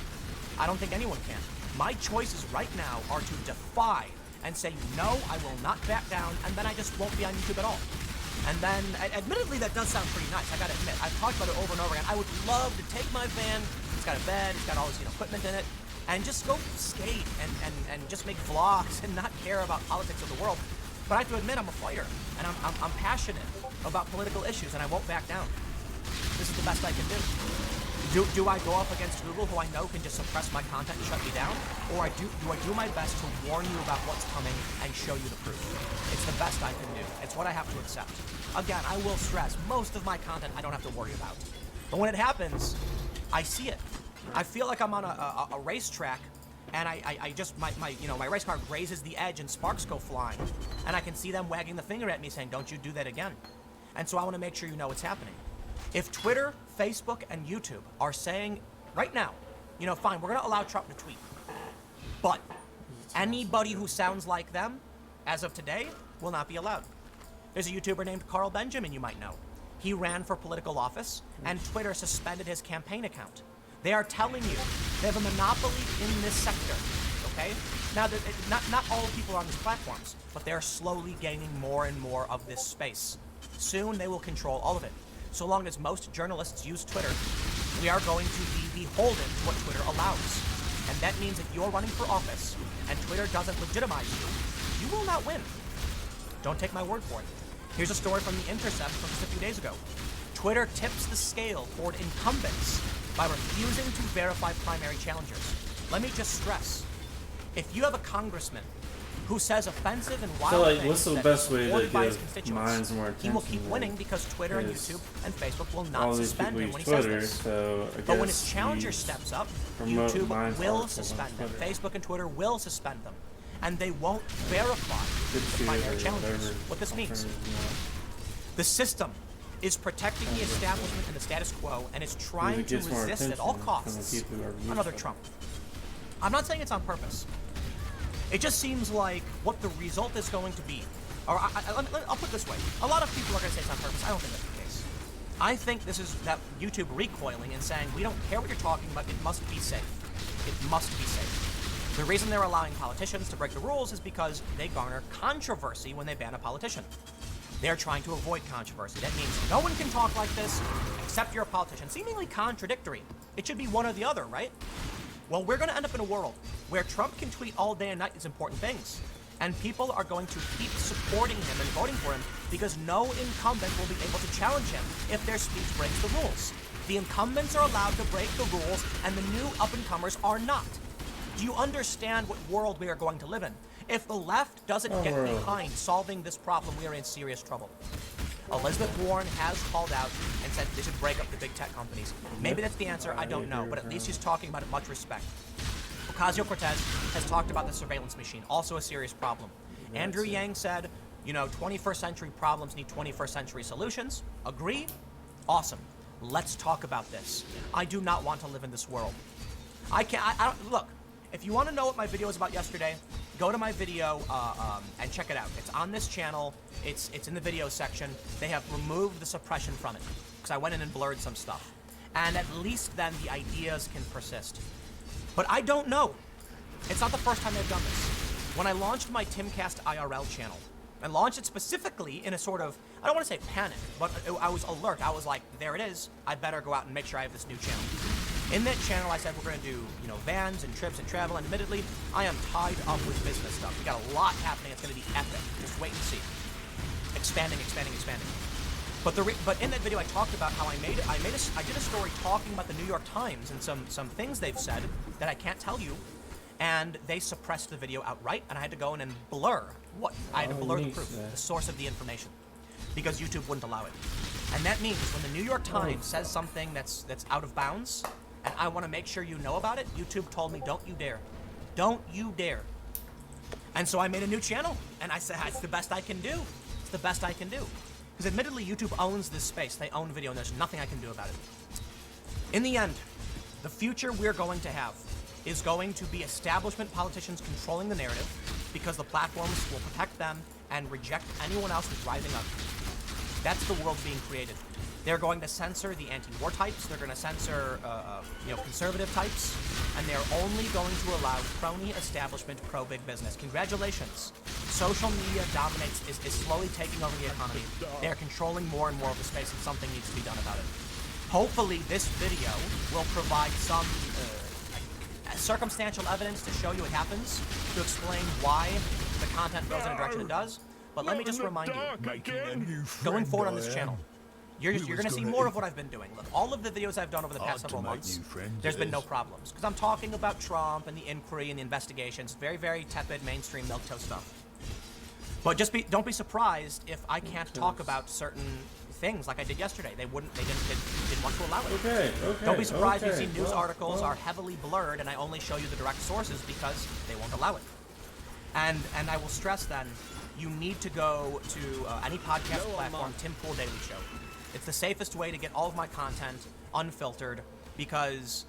I don't think anyone can. My choices right now are to defy and say, no, I will not back down, and then I just won't be on YouTube at all. And then, admittedly, that does sound pretty nice, I gotta admit. I've talked about it over and over again. I would love to take my van, it's got a bed, it's got all this equipment in it, and just go skate and just make vlogs and not care about politics of the world. But I have to admit, I'm a fighter, and I'm passionate about political issues, and I won't back down. This is the best I can do. Do I go up against Google, who I know can just suppress my content and shut me down? Or do I do my best to warn you about what's coming and show you the proof? It's the best I can do. It's what I have to accept. Again, I will stress, most of my content I don't have to worry about. But when it happens, I see it. I feel like I'm on a racetrack, and I just, my race car grazes the edge and sparks go flying. And I can see them wagging the finger at me saying, don't you do that again. And so I want to make sure you know what's happening. If Twitter, Facebook, and YouTube are saying right now, fine, we're going to allow Trump to tweet. But anybody who sounds like them, as of today, will not be allowed. There's a YouTuber named Carl Benjamin you might know. He ran for political office, and Twitter suspended his campaign account. They are telling you they have a monopoly in this sector, okay? Now, not all people are on these platforms, but they're slowly gaining more and more of this space. Soon, they will control all of it. So long as most journalists use Twitter, we are going to be beholden to what Twitter allows. And that means if you're running for office and Twitter doesn't legitimize you, you will not win. Don't take my word for it. Here's a story from The Intercept from just a few days ago. Twitter tips the scale toward incumbents by refusing to verify primary challengers. Let me just stress, if you have a congressman who says offensive and wild So, like, things what's the that best is way to supported by his give constituents, minds more he attention? will keep winning because Twitter and Because YouTube and Facebook will all not these suspend people him use when he Twitter, says this. so I But when his guess challenger you steps up, promote YouTube minds will articles on suspend them. Twitter. Facebook and Twitter will suspend them. And they won't verify the BitChute primary or challengers. whatever What this means. alternative you want. The system is protecting the establishment and the status quo, and it's trying It to gets more resist at all attention from the costs people who are used another to it. Trump. I'm not saying it's on purpose. It just seems like what the result is going to be. Or I'll put it this way. A lot of people are going to say it's on purpose. I don't think that's the case. I think this is that YouTube recoiling and saying, we don't care what you're talking about, it must be safe. It must be safe. The reason they're allowing politicians to break the rules is because they garner controversy when they ban a politician. They're trying to avoid controversy. That means no one can talk like this except you're a politician. Seemingly contradictory. It should be one or the other, right? Well, we're going to end up in a world where Trump can tweet all day and night these important things. And people are going to keep supporting him and voting for him because no incumbent will be able to challenge him if their speech breaks the rules. The incumbents are allowed to break the rules and the new up-and-comers are not. Do you understand what world we are going to live in? If the left doesn't get behind solving this problem, we are in serious trouble. Elizabeth Warren has called out and said they should break up the big tech companies. Maybe that's the answer, I don't know, but at least she's talking about it with much respect. Ocasio-Cortez has talked about the surveillance machine, also a serious problem. Andrew Yang said, you know, 21st century problems need 21st century solutions. Agree? Awesome. Let's talk about this. I do not want to live in this world. I don't, look, if you want to know what my video was about yesterday, go to my video and check it out. It's on this channel. It's in the video section. They have removed the suppression from it because I went in and blurred some stuff. And at least then the ideas can persist. But I don't know. It's not the first time they've done this. When I launched my Timcast IRL channel, I launched it specifically in a sort of, I don't want to say panic, but I was alert. I was like, there it is. I better go out and make sure I have this new channel. In that channel, I said we're going to do, you know, vans and trips and travel, and admittedly, I am tied up with business stuff. We got a lot happening. It's going to be epic. Just wait and see. Expanding. But in that video, I talked about how I did a story talking about the New York Times and some things they've said that I can't tell you, and they suppressed the video outright, and I had to go in and blur the proof, the source of the information, because YouTube wouldn't allow it. And that means when the New York Times says something that's out of bounds, and I want to make sure you know about it, YouTube told me, don't you dare. Don't you dare. And so I made a new channel, and I said, it's the best I can do. It's the best I can do. Because admittedly, YouTube owns this space. They own video, and there's nothing I can do about it. In the end, the future we're going to have is going to be establishment politicians controlling the narrative because the platforms will protect them and reject anyone else who's rising up. That's the world being created. They're going to censor the anti-war types. They're going to censor, conservative types, and they're only going to allow crony establishment pro-big business. Congratulations. Social media dominates, is slowly taking over the economy. They are controlling more and more of the space, and something needs to be done about it. Hopefully, this video will provide some circumstantial evidence to show you what happens, to explain why the content goes in the direction it does. But let me just remind you, going forward on this channel, you're going to see more of what I've been doing. Look, all of the videos I've done over the past several months, there's been no problems. Because I'm talking about Trump and the inquiry and the investigations. Very, very tepid, mainstream, milquetoast stuff. But don't be surprised if I can't talk about certain things like I did yesterday. They didn't want to allow it. Okay. Don't be surprised if you see news articles are heavily blurred and I only show you the direct sources because they won't allow it. And I will stress then, you need to go to any podcast platform, Tim Pool Daily Show. It's the safest way to get all of my content unfiltered because,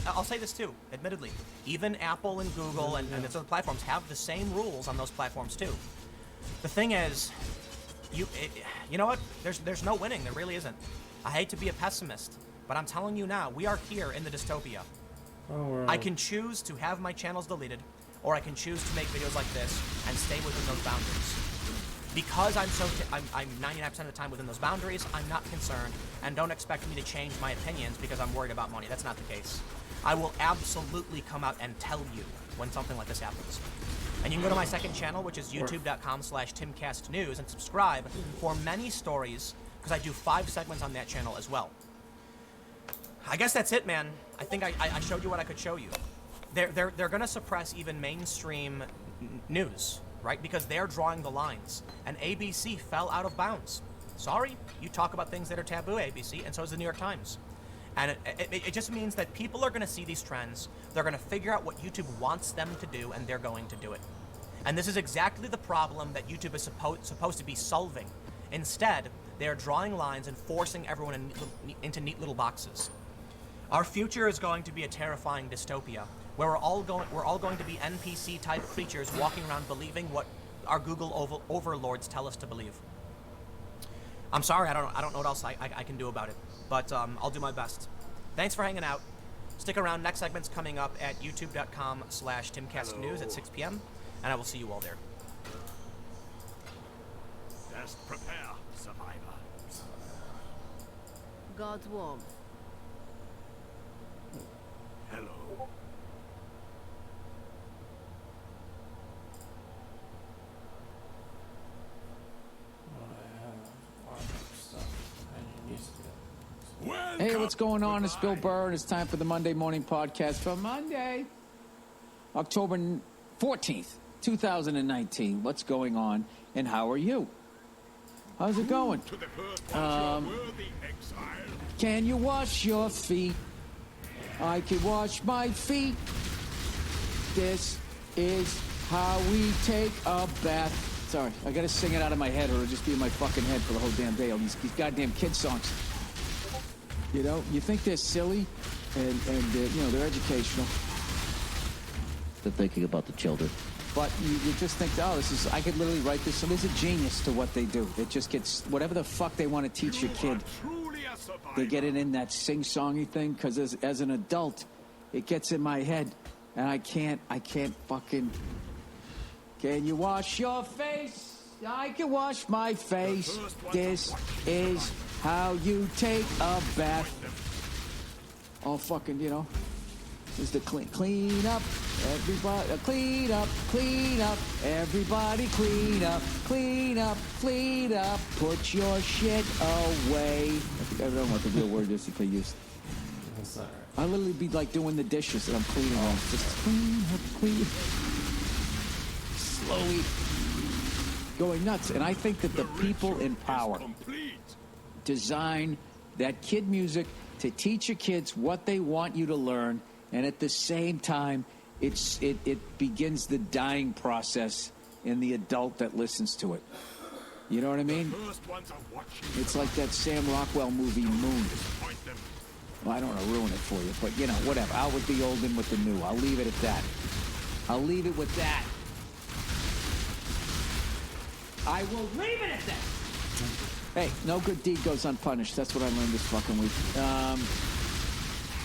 I'll say this too, admittedly, even Apple and Google and these other platforms have the same rules on those platforms too. The thing is, you know what? There's no winning. There really isn't. I hate to be a pessimist, but I'm telling you now, we are here in the dystopia. I can choose to have my channels deleted, or I can choose to make videos like this and stay within those boundaries. Because I'm 99% of the time within those boundaries, I'm not concerned, and don't expect me to change my opinions because I'm worried about money. That's not the case. I will absolutely come out and tell you when something like this happens. And you can go to my second channel, which is youtube.com/TimCastNews, and subscribe for many stories, because I do 5 segments on that channel as well. I guess that's it, man. I think I showed you what I could show you. They're going to suppress even mainstream news. right? Because they're drawing the lines, and ABC fell out of bounds. Sorry, you talk about things that are taboo, ABC, and so is the New York Times. And it just means that people are going to see these trends, they're going to figure out what YouTube wants them to do, and they're going to do it. And this is exactly the problem that YouTube is supposed to be solving. Instead, they are drawing lines and forcing everyone into neat little boxes. Our future is going to be a terrifying dystopia, where we're all going to be NPC-type creatures walking around believing what our Google overlords tell us to believe. I'm sorry, I don't know what else I can do about it, but I'll do my best. Thanks for hanging out. Stick around. Next segment's coming up at youtube.com/TimCastNews at 6 p.m., and I will see you all there. Just prepare, survivor. God's warmth. Hello. Hey, what's going on? It's Bill Burr, and it's time for the Monday Morning Podcast for Monday, October 14th, 2019. What's going on, and how are you? How's it going? Can you wash your feet? I can wash my feet. This is how we take a bath. Sorry, I gotta sing it out of my head, or it'll just be in my fucking head for the whole damn day. All these goddamn kid songs. You know, you think they're silly, and you know, they're educational. They're thinking about the children. But you just think, oh, this is, I could literally write this. So there's a genius to what they do. It just gets, whatever the fuck they want to teach your kid, they get it in that sing-songy thing, because as an adult, it gets in my head, and I can't fucking, can you wash your face? I can wash my face. This is how you take a bath. All fucking, you know, is the clean up, everybody, clean up, everybody clean up, put your shit away. I don't know what the real word is if they use. That's all right. I literally be like doing the dishes and I'm cleaning them. Just clean up, slowly going nuts. And I think that the people in power design that kid music to teach your kids what they want you to learn, and at the same time, it begins the dying process in the adult that listens to it. You know what I mean? It's like that Sam Rockwell movie, Moon. Well, I don't want to ruin it for you, but, you know, whatever. Out with the old, in with the new. I'll leave it at that. I'll leave it with that. I will leave it at that. Hey, no good deed goes unpunished. That's what I learned this fucking week.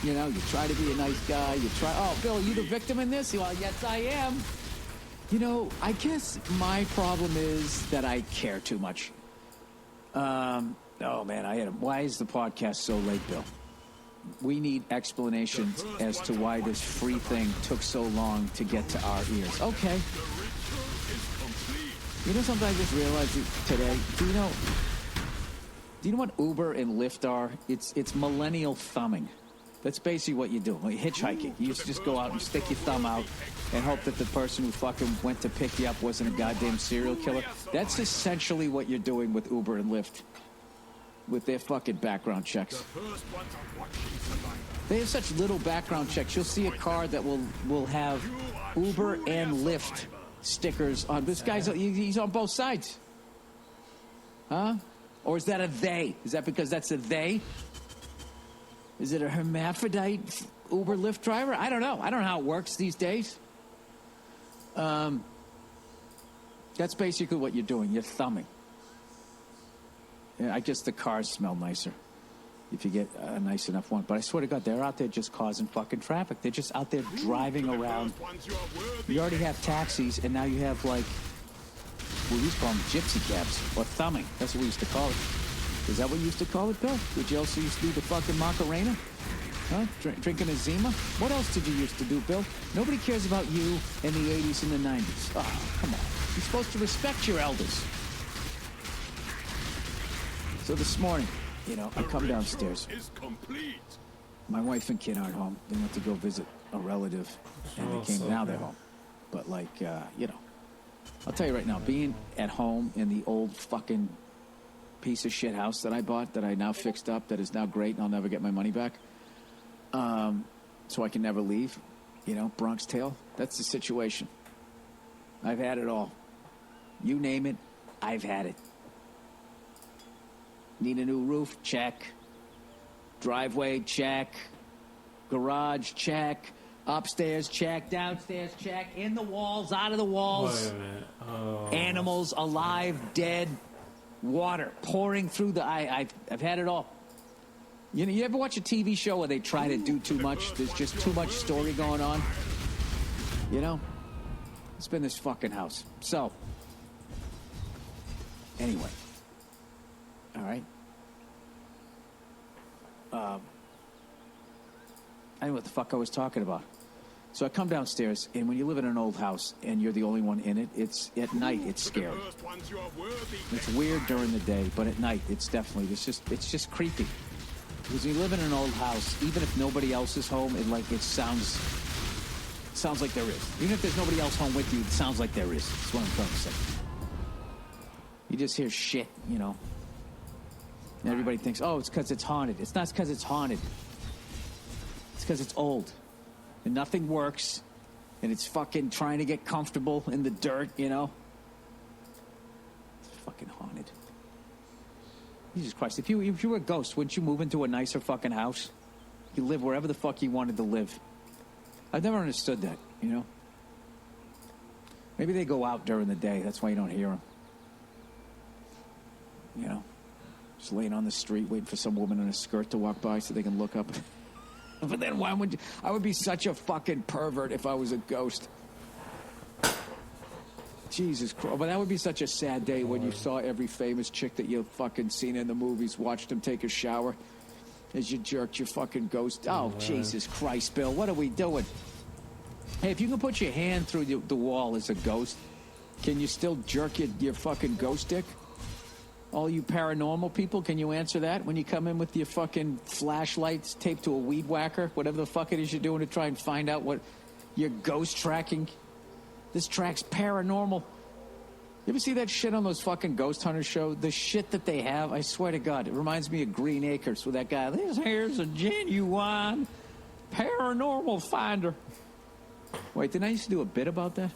You know, you try to be a nice guy. You try. Oh, Bill, are you the victim in this? Well, yes, I am. You know, I guess my problem is that I care too much. Oh man, why is the podcast so late, Bill? We need explanations as to why this free thing took so long to get to our ears. Okay. You know something I just realized today? Do you know what Uber and Lyft are? It's millennial thumbing. That's basically what you do. Like hitchhiking. You used to just go out and stick your thumb out and hope that the person who fucking went to pick you up wasn't a goddamn serial killer. That's essentially what you're doing with Uber and Lyft. With their fucking background checks. They have such little background checks. You'll see a car that will have Uber and Lyft stickers on. This guy's, he's on both sides. Huh? Or is that a they? Is that because that's a they? Is it a hermaphrodite Uber Lyft driver? I don't know. I don't know how it works these days. That's basically what you're doing. You're thumbing. Yeah, I guess the cars smell nicer if you get a nice enough one. But I swear to God, they're out there just causing fucking traffic. They're just out there driving around. You already have taxis, and now you have, like, we used to call them gypsy cabs, or thumbing. That's what we used to call it. Is that what you used to call it, Bill? Did you also used to do the fucking Macarena? Huh? Drinking a Zima? What else did you used to do, Bill? Nobody cares about you in the 80s and the 90s. Oh, come on. You're supposed to respect your elders. So this morning, you know, I come downstairs. My wife and kid aren't home. They went to go visit a relative, and they came. Now they're home. But, like, you know, I'll tell you right now, being at home in the old fucking piece of shit house that I bought, that I now fixed up, that is now great, and I'll never get my money back, so I can never leave, you know, Bronx Tale, that's the situation. I've had it all. You name it, I've had it. Need a new roof? Check. Driveway? Check. Garage? Check. Upstairs? Check. Downstairs? Check. In the walls? Out of the walls? Wait a minute. Oh. Animals, alive, dead, water pouring through the... I've had it all. You know, you ever watch a TV show where they try to do too much? There's just too much story going on? You know? It's been this fucking house. So, anyway. All right. I don't know what the fuck I was talking about. So I come downstairs, and when you live in an old house and you're the only one in it, it's at night it's scary. It's weird during the day, but at night it's definitely it's just creepy. Because when you live in an old house, even if nobody else is home, it sounds like there is. Even if there's nobody else home with you, it sounds like there is. That's what I'm trying to say. You just hear shit, you know. And everybody thinks, oh, it's because it's haunted. It's not because it's haunted. It's because it's old. And nothing works. And it's fucking trying to get comfortable in the dirt, you know? It's fucking haunted. Jesus Christ. If you were a ghost, wouldn't you move into a nicer fucking house? You live wherever the fuck you wanted to live. I've never understood that, you know? Maybe they go out during the day. That's why you don't hear them. You know? Just laying on the street waiting for some woman in a skirt to walk by so they can look up. But then why would you? I would be such a fucking pervert if I was a ghost. Jesus Christ. But that would be such a sad day when you saw every famous chick that you've fucking seen in the movies, watched them take a shower as you jerked your fucking ghost. Oh, Jesus Christ, Bill. What are we doing? Hey, if you can put your hand through the wall as a ghost, can you still jerk your fucking ghost dick? All you paranormal people, can you answer that when you come in with your fucking flashlights taped to a weed whacker? Whatever the fuck it is you're doing to try and find out what you're ghost tracking. This track's paranormal. You ever see that shit on those fucking ghost hunter shows? The shit that they have, I swear to God, it reminds me of Green Acres with that guy. This here's a genuine paranormal finder. Wait, didn't I used to do a bit about that?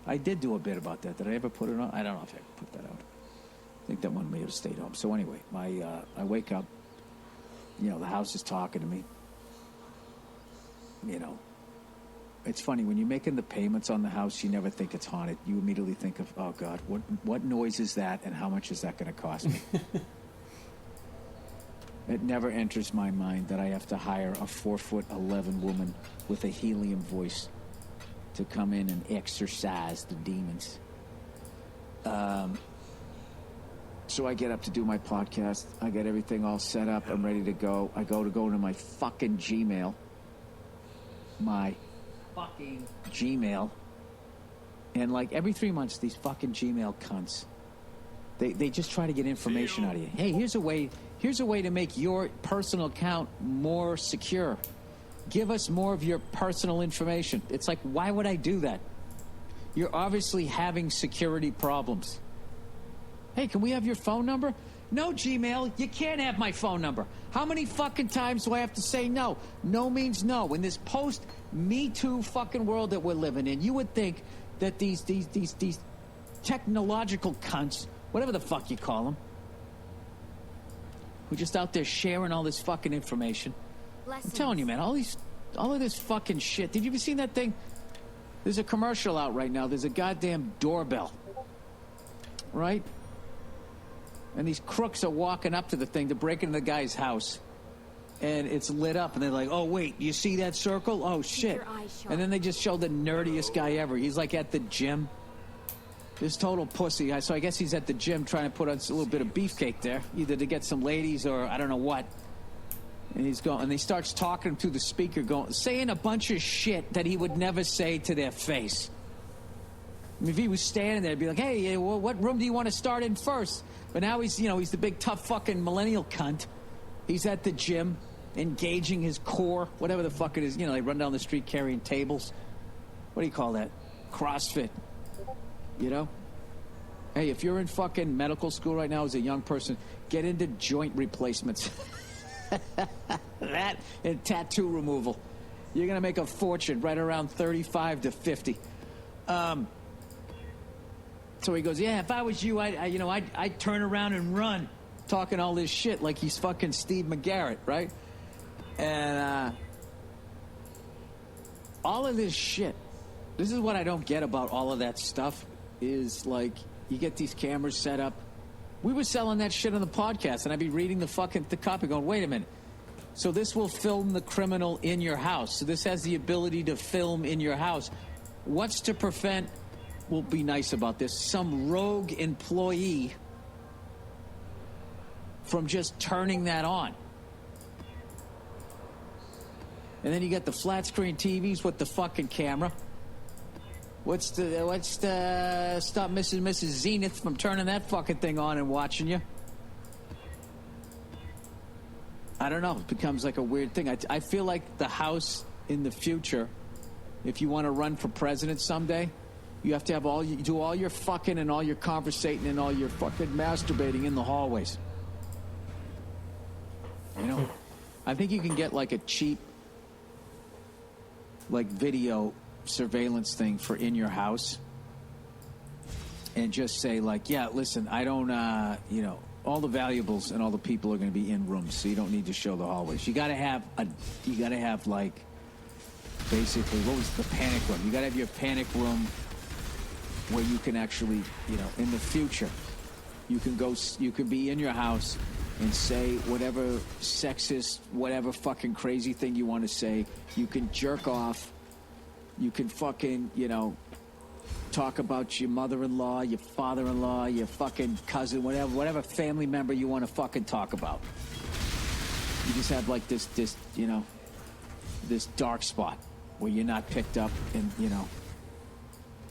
I did do a bit about that. Did I ever put it on? I don't know if I ever put that out. I think that one may have stayed home. So anyway, I wake up. You know, the house is talking to me. You know, it's funny. When you're making the payments on the house, you never think it's haunted. You immediately think of, oh, God, what noise is that and how much is that going to cost me? It never enters my mind that I have to hire a 4'11" woman with a helium voice to come in and exorcise the demons. So I get up to do my podcast. I get everything all set up. I'm ready to go. I go to my fucking Gmail. My fucking Gmail. And like every 3 months, these fucking Gmail cunts, they just try to get information out of you. Hey, here's a way to make your personal account more secure. Give us more of your personal information. It's like, why would I do that? You're obviously having security problems. Hey, can we have your phone number? No, Gmail, you can't have my phone number. How many fucking times do I have to say no? No means no. In this post-Me Too fucking world that we're living in, you would think that these technological cunts, whatever the fuck you call them, who are just out there sharing all this fucking information. I'm telling you, man, all of this fucking shit. Did you ever see that thing? There's a commercial out right now. There's a goddamn doorbell. Right? And these crooks are walking up to the thing to break into the guy's house. And it's lit up. And they're like, oh, wait, you see that circle? Oh, shit. And then they just show the nerdiest guy ever. He's like at the gym. This total pussy. So I guess he's at the gym trying to put on a little bit of beefcake there. Either to get some ladies or I don't know what. And he's going, and he starts talking through the speaker, saying a bunch of shit that he would never say to their face. I mean, if he was standing there, he'd be like, hey, well, what room do you want to start in first? But now he's the big, tough fucking millennial cunt. He's at the gym, engaging his core, whatever the fuck it is. You know, they run down the street carrying tables. What do you call that? CrossFit. You know? Hey, if you're in fucking medical school right now as a young person, get into joint replacements. That and tattoo removal. You're going to make a fortune right around 35 to 50. So he goes, yeah, if I was you, I'd turn around and run, talking all this shit like he's fucking Steve McGarrett, right? And all of this shit, this is what I don't get about all of that stuff, is like, you get these cameras set up. We were selling that shit on the podcast, and I'd be reading the copy going, wait a minute. So this will film the criminal in your house. So this has the ability to film in your house. What's to prevent, we'll be nice about this, some rogue employee from just turning that on? And then you got the flat screen TVs with the fucking camera. What's to stop Mrs. and Mrs. Zenith from turning that fucking thing on and watching you? I don't know. It becomes like a weird thing. I feel like the house in the future, if you want to run for president someday, you have to have do all your fucking and all your conversating and all your fucking masturbating in the hallways. You know? I think you can get like a cheap, like, video surveillance thing for in your house and just say, like, yeah, listen, I don't, all the valuables and all the people are going to be in rooms, so you don't need to show the hallways. You got to have like, basically, what was the panic room? You got to have your panic room where you can actually, in the future, you can be in your house and say whatever sexist, whatever fucking crazy thing you want to say. You can jerk off. You can fucking, talk about your mother-in-law, your father-in-law, your fucking cousin, whatever family member you want to fucking talk about. You just have like this dark spot where you're not picked up, and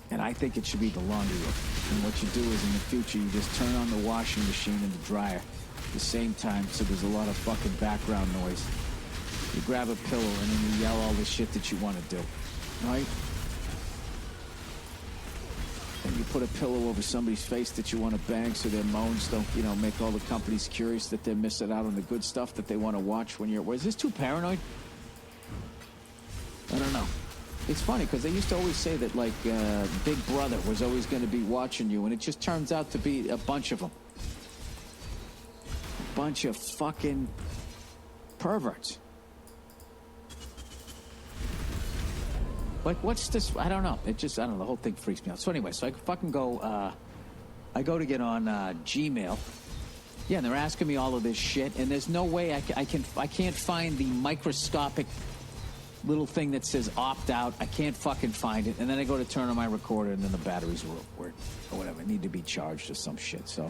and I think it should be the laundry room. And what you do is, in the future, you just turn on the washing machine and the dryer at the same time, so there's a lot of fucking background noise. You grab a pillow and then you yell all the shit that you want to do, right? And you put a pillow over somebody's face that you want to bang so their moans don't, make all the companies curious that they're missing out on the good stuff that they want to watch when you're... Is this too paranoid? I don't know. It's funny because they used to always say that, like, Big Brother was always going to be watching you, and it just turns out to be a bunch of them. A bunch of fucking perverts. Like, what's this? I don't know. The whole thing freaks me out. So anyway, so I fucking go, I go to get on Gmail. Yeah, and they're asking me all of this shit, and there's no way I can't find the microscopic little thing that says opt out. I can't fucking find it. And then I go to turn on my recorder, and then the batteries were or whatever, need to be charged or some shit. So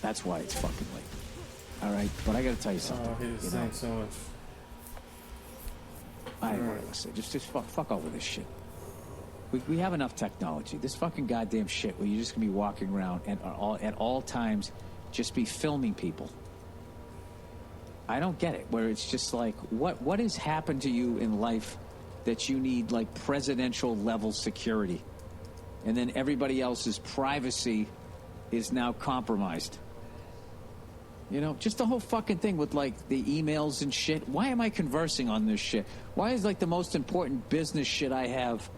that's why it's fucking late. All right, but I got to tell you something. Oh, he's saying so much. I don't want to listen. Just fuck over this shit. We have enough technology. This fucking goddamn shit where you're just gonna be walking around and at all times just be filming people. I don't get it. Where it's just like, what has happened to you in life that you need like presidential level security, and then everybody else's privacy is now compromised? Just the whole fucking thing with, like, the emails and shit. Why am I conversing on this shit? Why is, like, the most important business shit I have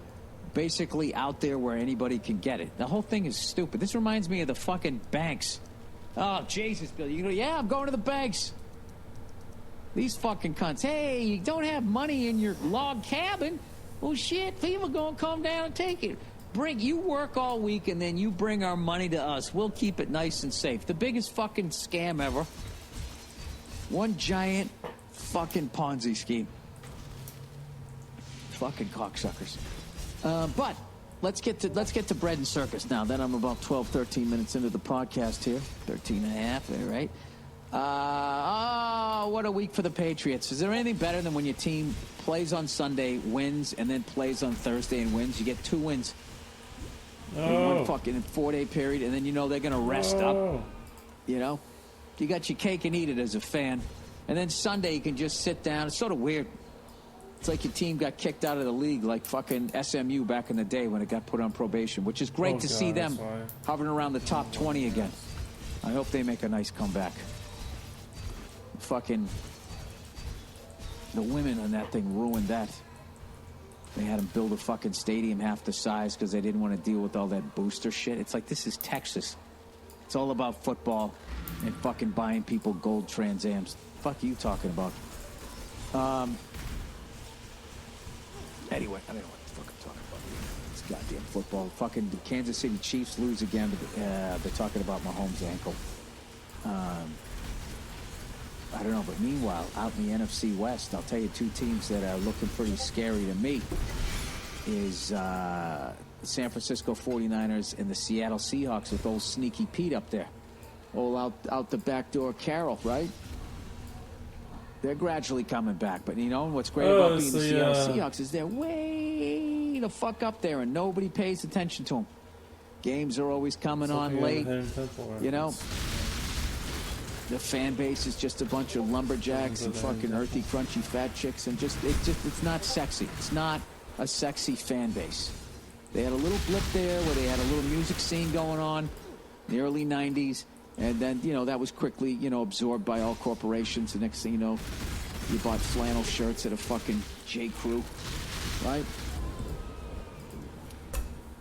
basically out there where anybody can get it? The whole thing is stupid. This reminds me of the fucking banks. Oh, Jesus, Bill. You go, yeah, I'm going to the banks. These fucking cunts. Hey, you don't have money in your log cabin? Well, shit, people going to come down and take it. You work all week, and then you bring our money to us. We'll keep it nice and safe. The biggest fucking scam ever. One giant fucking Ponzi scheme. Fucking cocksuckers. But let's get to bread and circus now. Then I'm about 12, 13 minutes into the podcast here. 13 and a half, all right? What a week for the Patriots. Is there anything better than when your team plays on Sunday, wins, and then plays on Thursday and wins? You get 2 wins. In one fucking 4-day period, and then they're going to rest up. You got your cake and eat it as a fan. And then Sunday you can just sit down. It's sort of weird. It's like your team got kicked out of the league like fucking SMU back in the day when it got put on probation, which is great to see them hovering around the top 20 again. I hope they make a nice comeback. Fucking the women on that thing ruined that. They had them build a fucking stadium half the size because they didn't want to deal with all that booster shit. It's like, this is Texas. It's all about football and fucking buying people gold Trans Ams. Fuck you talking about? Anyway, I don't know what the fuck I'm talking about. It's goddamn football. Fucking the Kansas City Chiefs lose again. They're talking about Mahomes' ankle. I don't know, but meanwhile, out in the NFC West, I'll tell you two teams that are looking pretty scary to me is the San Francisco 49ers and the Seattle Seahawks with old Sneaky Pete up there. Old out the back door Carroll, right? They're gradually coming back, but you know what's great about being the Seattle Seahawks is they're way the fuck up there and nobody pays attention to them. Games are always coming on late. You know, the fan base is just a bunch of lumberjacks and fucking earthy, crunchy, fat chicks, and it's not sexy. It's not a sexy fan base. They had a little blip there where they had a little music scene going on in the early 90s. And then, you know, that was quickly, you know, absorbed by all corporations. The next thing you know, you bought flannel shirts at a fucking J. Crew, right?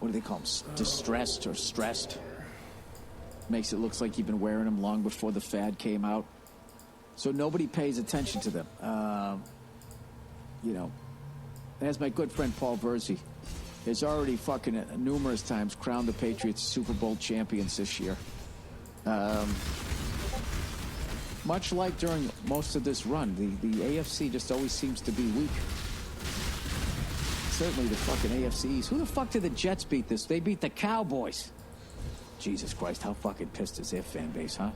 What do they call them? Distressed or stressed? Makes it look like you've been wearing them long before the fad came out. So nobody pays attention to them. You know, as my good friend Paul Verzi has already fucking numerous times crowned the Patriots Super Bowl champions this year. Much like during most of this run, the AFC just always seems to be weak. Certainly the fucking AFC East. Who the fuck did the Jets beat this? They beat the Cowboys. Jesus Christ, how fucking pissed is their fan base, huh?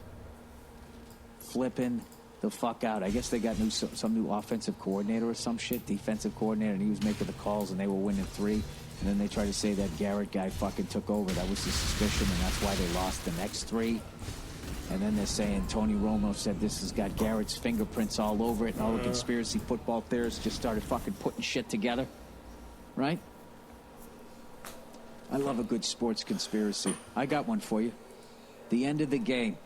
Flipping the fuck out. I guess they got some new offensive coordinator or some shit, defensive coordinator, and he was making the calls and they were winning 3. And then they tried to say that Garrett guy fucking took over. That was the suspicion, and that's why they lost the next 3. And then they're saying Tony Romo said this has got Garrett's fingerprints all over it, and all the conspiracy football theorists just started fucking putting shit together. Right? I love a good sports conspiracy. I got one for you. The end of the game.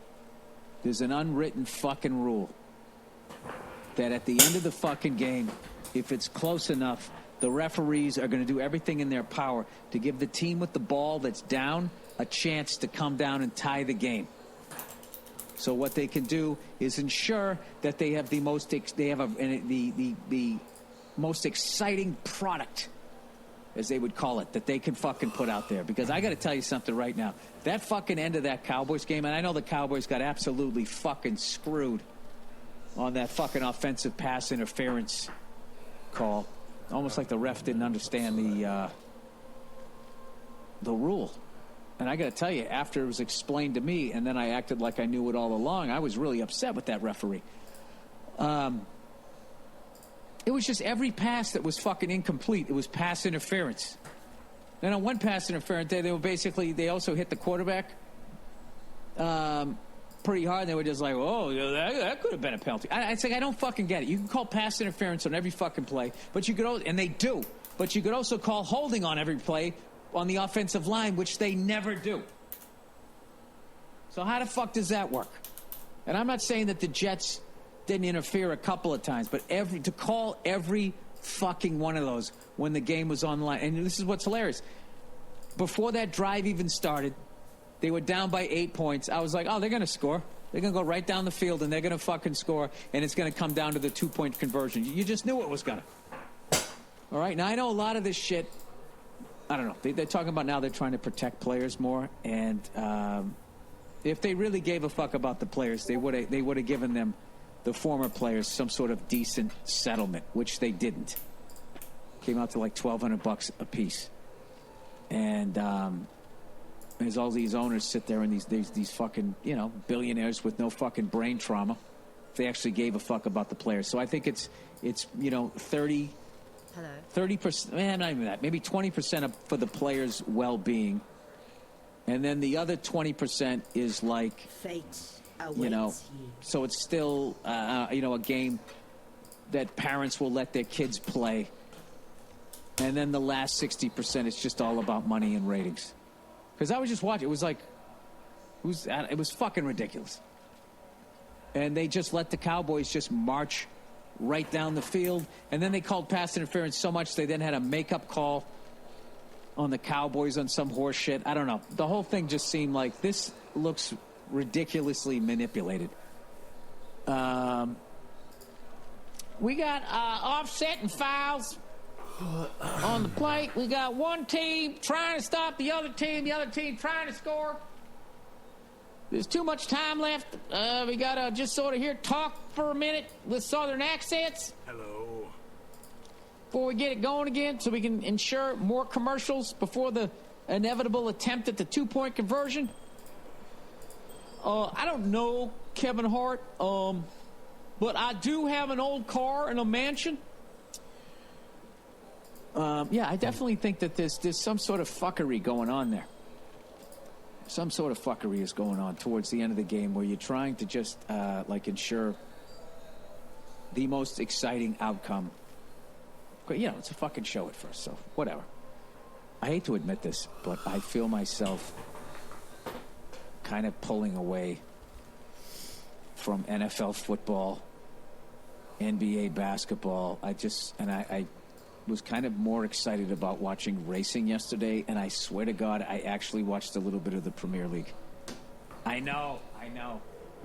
There's an unwritten fucking rule that at the end of the fucking game, if it's close enough, the referees are going to do everything in their power to give the team with the ball that's down a chance to come down and tie the game. So what they can do is ensure that they have the most most exciting product, as they would call it, that they can fucking put out there. Because I got to tell you something right now. That fucking end of that Cowboys game, and I know the Cowboys got absolutely fucking screwed on that fucking offensive pass interference call. Almost like the ref didn't understand the rule. And I got to tell you, after it was explained to me, and then I acted like I knew it all along, I was really upset with that referee. It was just every pass that was fucking incomplete. It was pass interference. Then on one pass interference, they also hit the quarterback pretty hard. And they were just like, oh, that could have been a penalty. It's like, I don't fucking get it. You can call pass interference on every fucking play, but you could, and they do, but you could also call holding on every play on the offensive line, which they never do. So how the fuck does that work? And I'm not saying that the Jets didn't interfere a couple of times, but to call every fucking one of those when the game was on line. And this is what's hilarious. Before that drive even started, they were down by 8 points. I was like, oh, they're going to score. They're going to go right down the field, and they're going to fucking score, and it's going to come down to the 2-point conversion. You just knew it was going to. All right? Now, I know a lot of this shit, I don't know. They're talking about now they're trying to protect players more, and if they really gave a fuck about the players, they would have given them, the former players, some sort of decent settlement, which they didn't. Came out to like $1,200 a piece. And as all these owners sit there and these fucking, you know, billionaires with no fucking brain trauma, if they actually gave a fuck about the players. So I think it's you know, 30% 30%, not even that, maybe 20% for the players' well-being. And then the other 20% is like, fate awaits you know, so it's still, you know, a game that parents will let their kids play. And then the last 60% is just all about money and ratings. Because I was just watching. It was like, it was fucking ridiculous. And they just let the Cowboys just march right down the field. And then they called pass interference so much they then had a makeup call on the Cowboys on some horse shit. I don't know. The whole thing just seemed like this looks ridiculously manipulated. We got offsetting fouls on the plate. We got one team trying to stop the other team trying to score. There's too much time left. We got to just sort of here talk for a minute with southern accents. Hello. Before we get it going again, so we can ensure more commercials before the inevitable attempt at the 2-point conversion. I don't know Kevin Hart, but I do have an old car and a mansion. Yeah, I definitely think that there's some sort of fuckery going on there. Some sort of fuckery is going on towards the end of the game where you're trying to just, ensure the most exciting outcome. But, it's a fucking show at first, so whatever. I hate to admit this, but I feel myself kind of pulling away from NFL football, NBA basketball. I was kind of more excited about watching racing yesterday, and I swear to God, I actually watched a little bit of the Premier League. I know.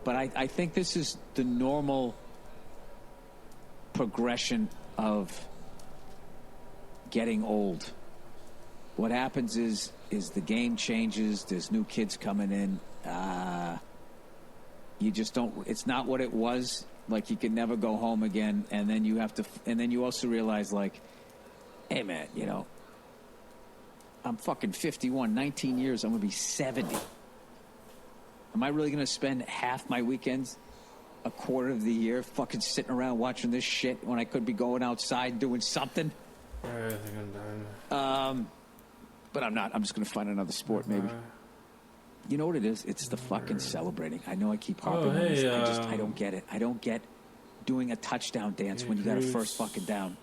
But I think this is the normal progression of getting old. What happens is the game changes, there's new kids coming in, you just don't, it's not what it was, like you can never go home again, and then you have to, and then you also realize, like, hey man, I'm fucking 51, 19 years, I'm gonna be 70. Am I really gonna spend half my weekends, a quarter of the year, fucking sitting around watching this shit when I could be going outside doing something? I think I'm done. But I'm not. I'm just going to find another sport, maybe. You know what it is? It's the fucking celebrating. I know I keep harping on this. I don't get it. I don't get doing a touchdown dance when you got a first fucking down.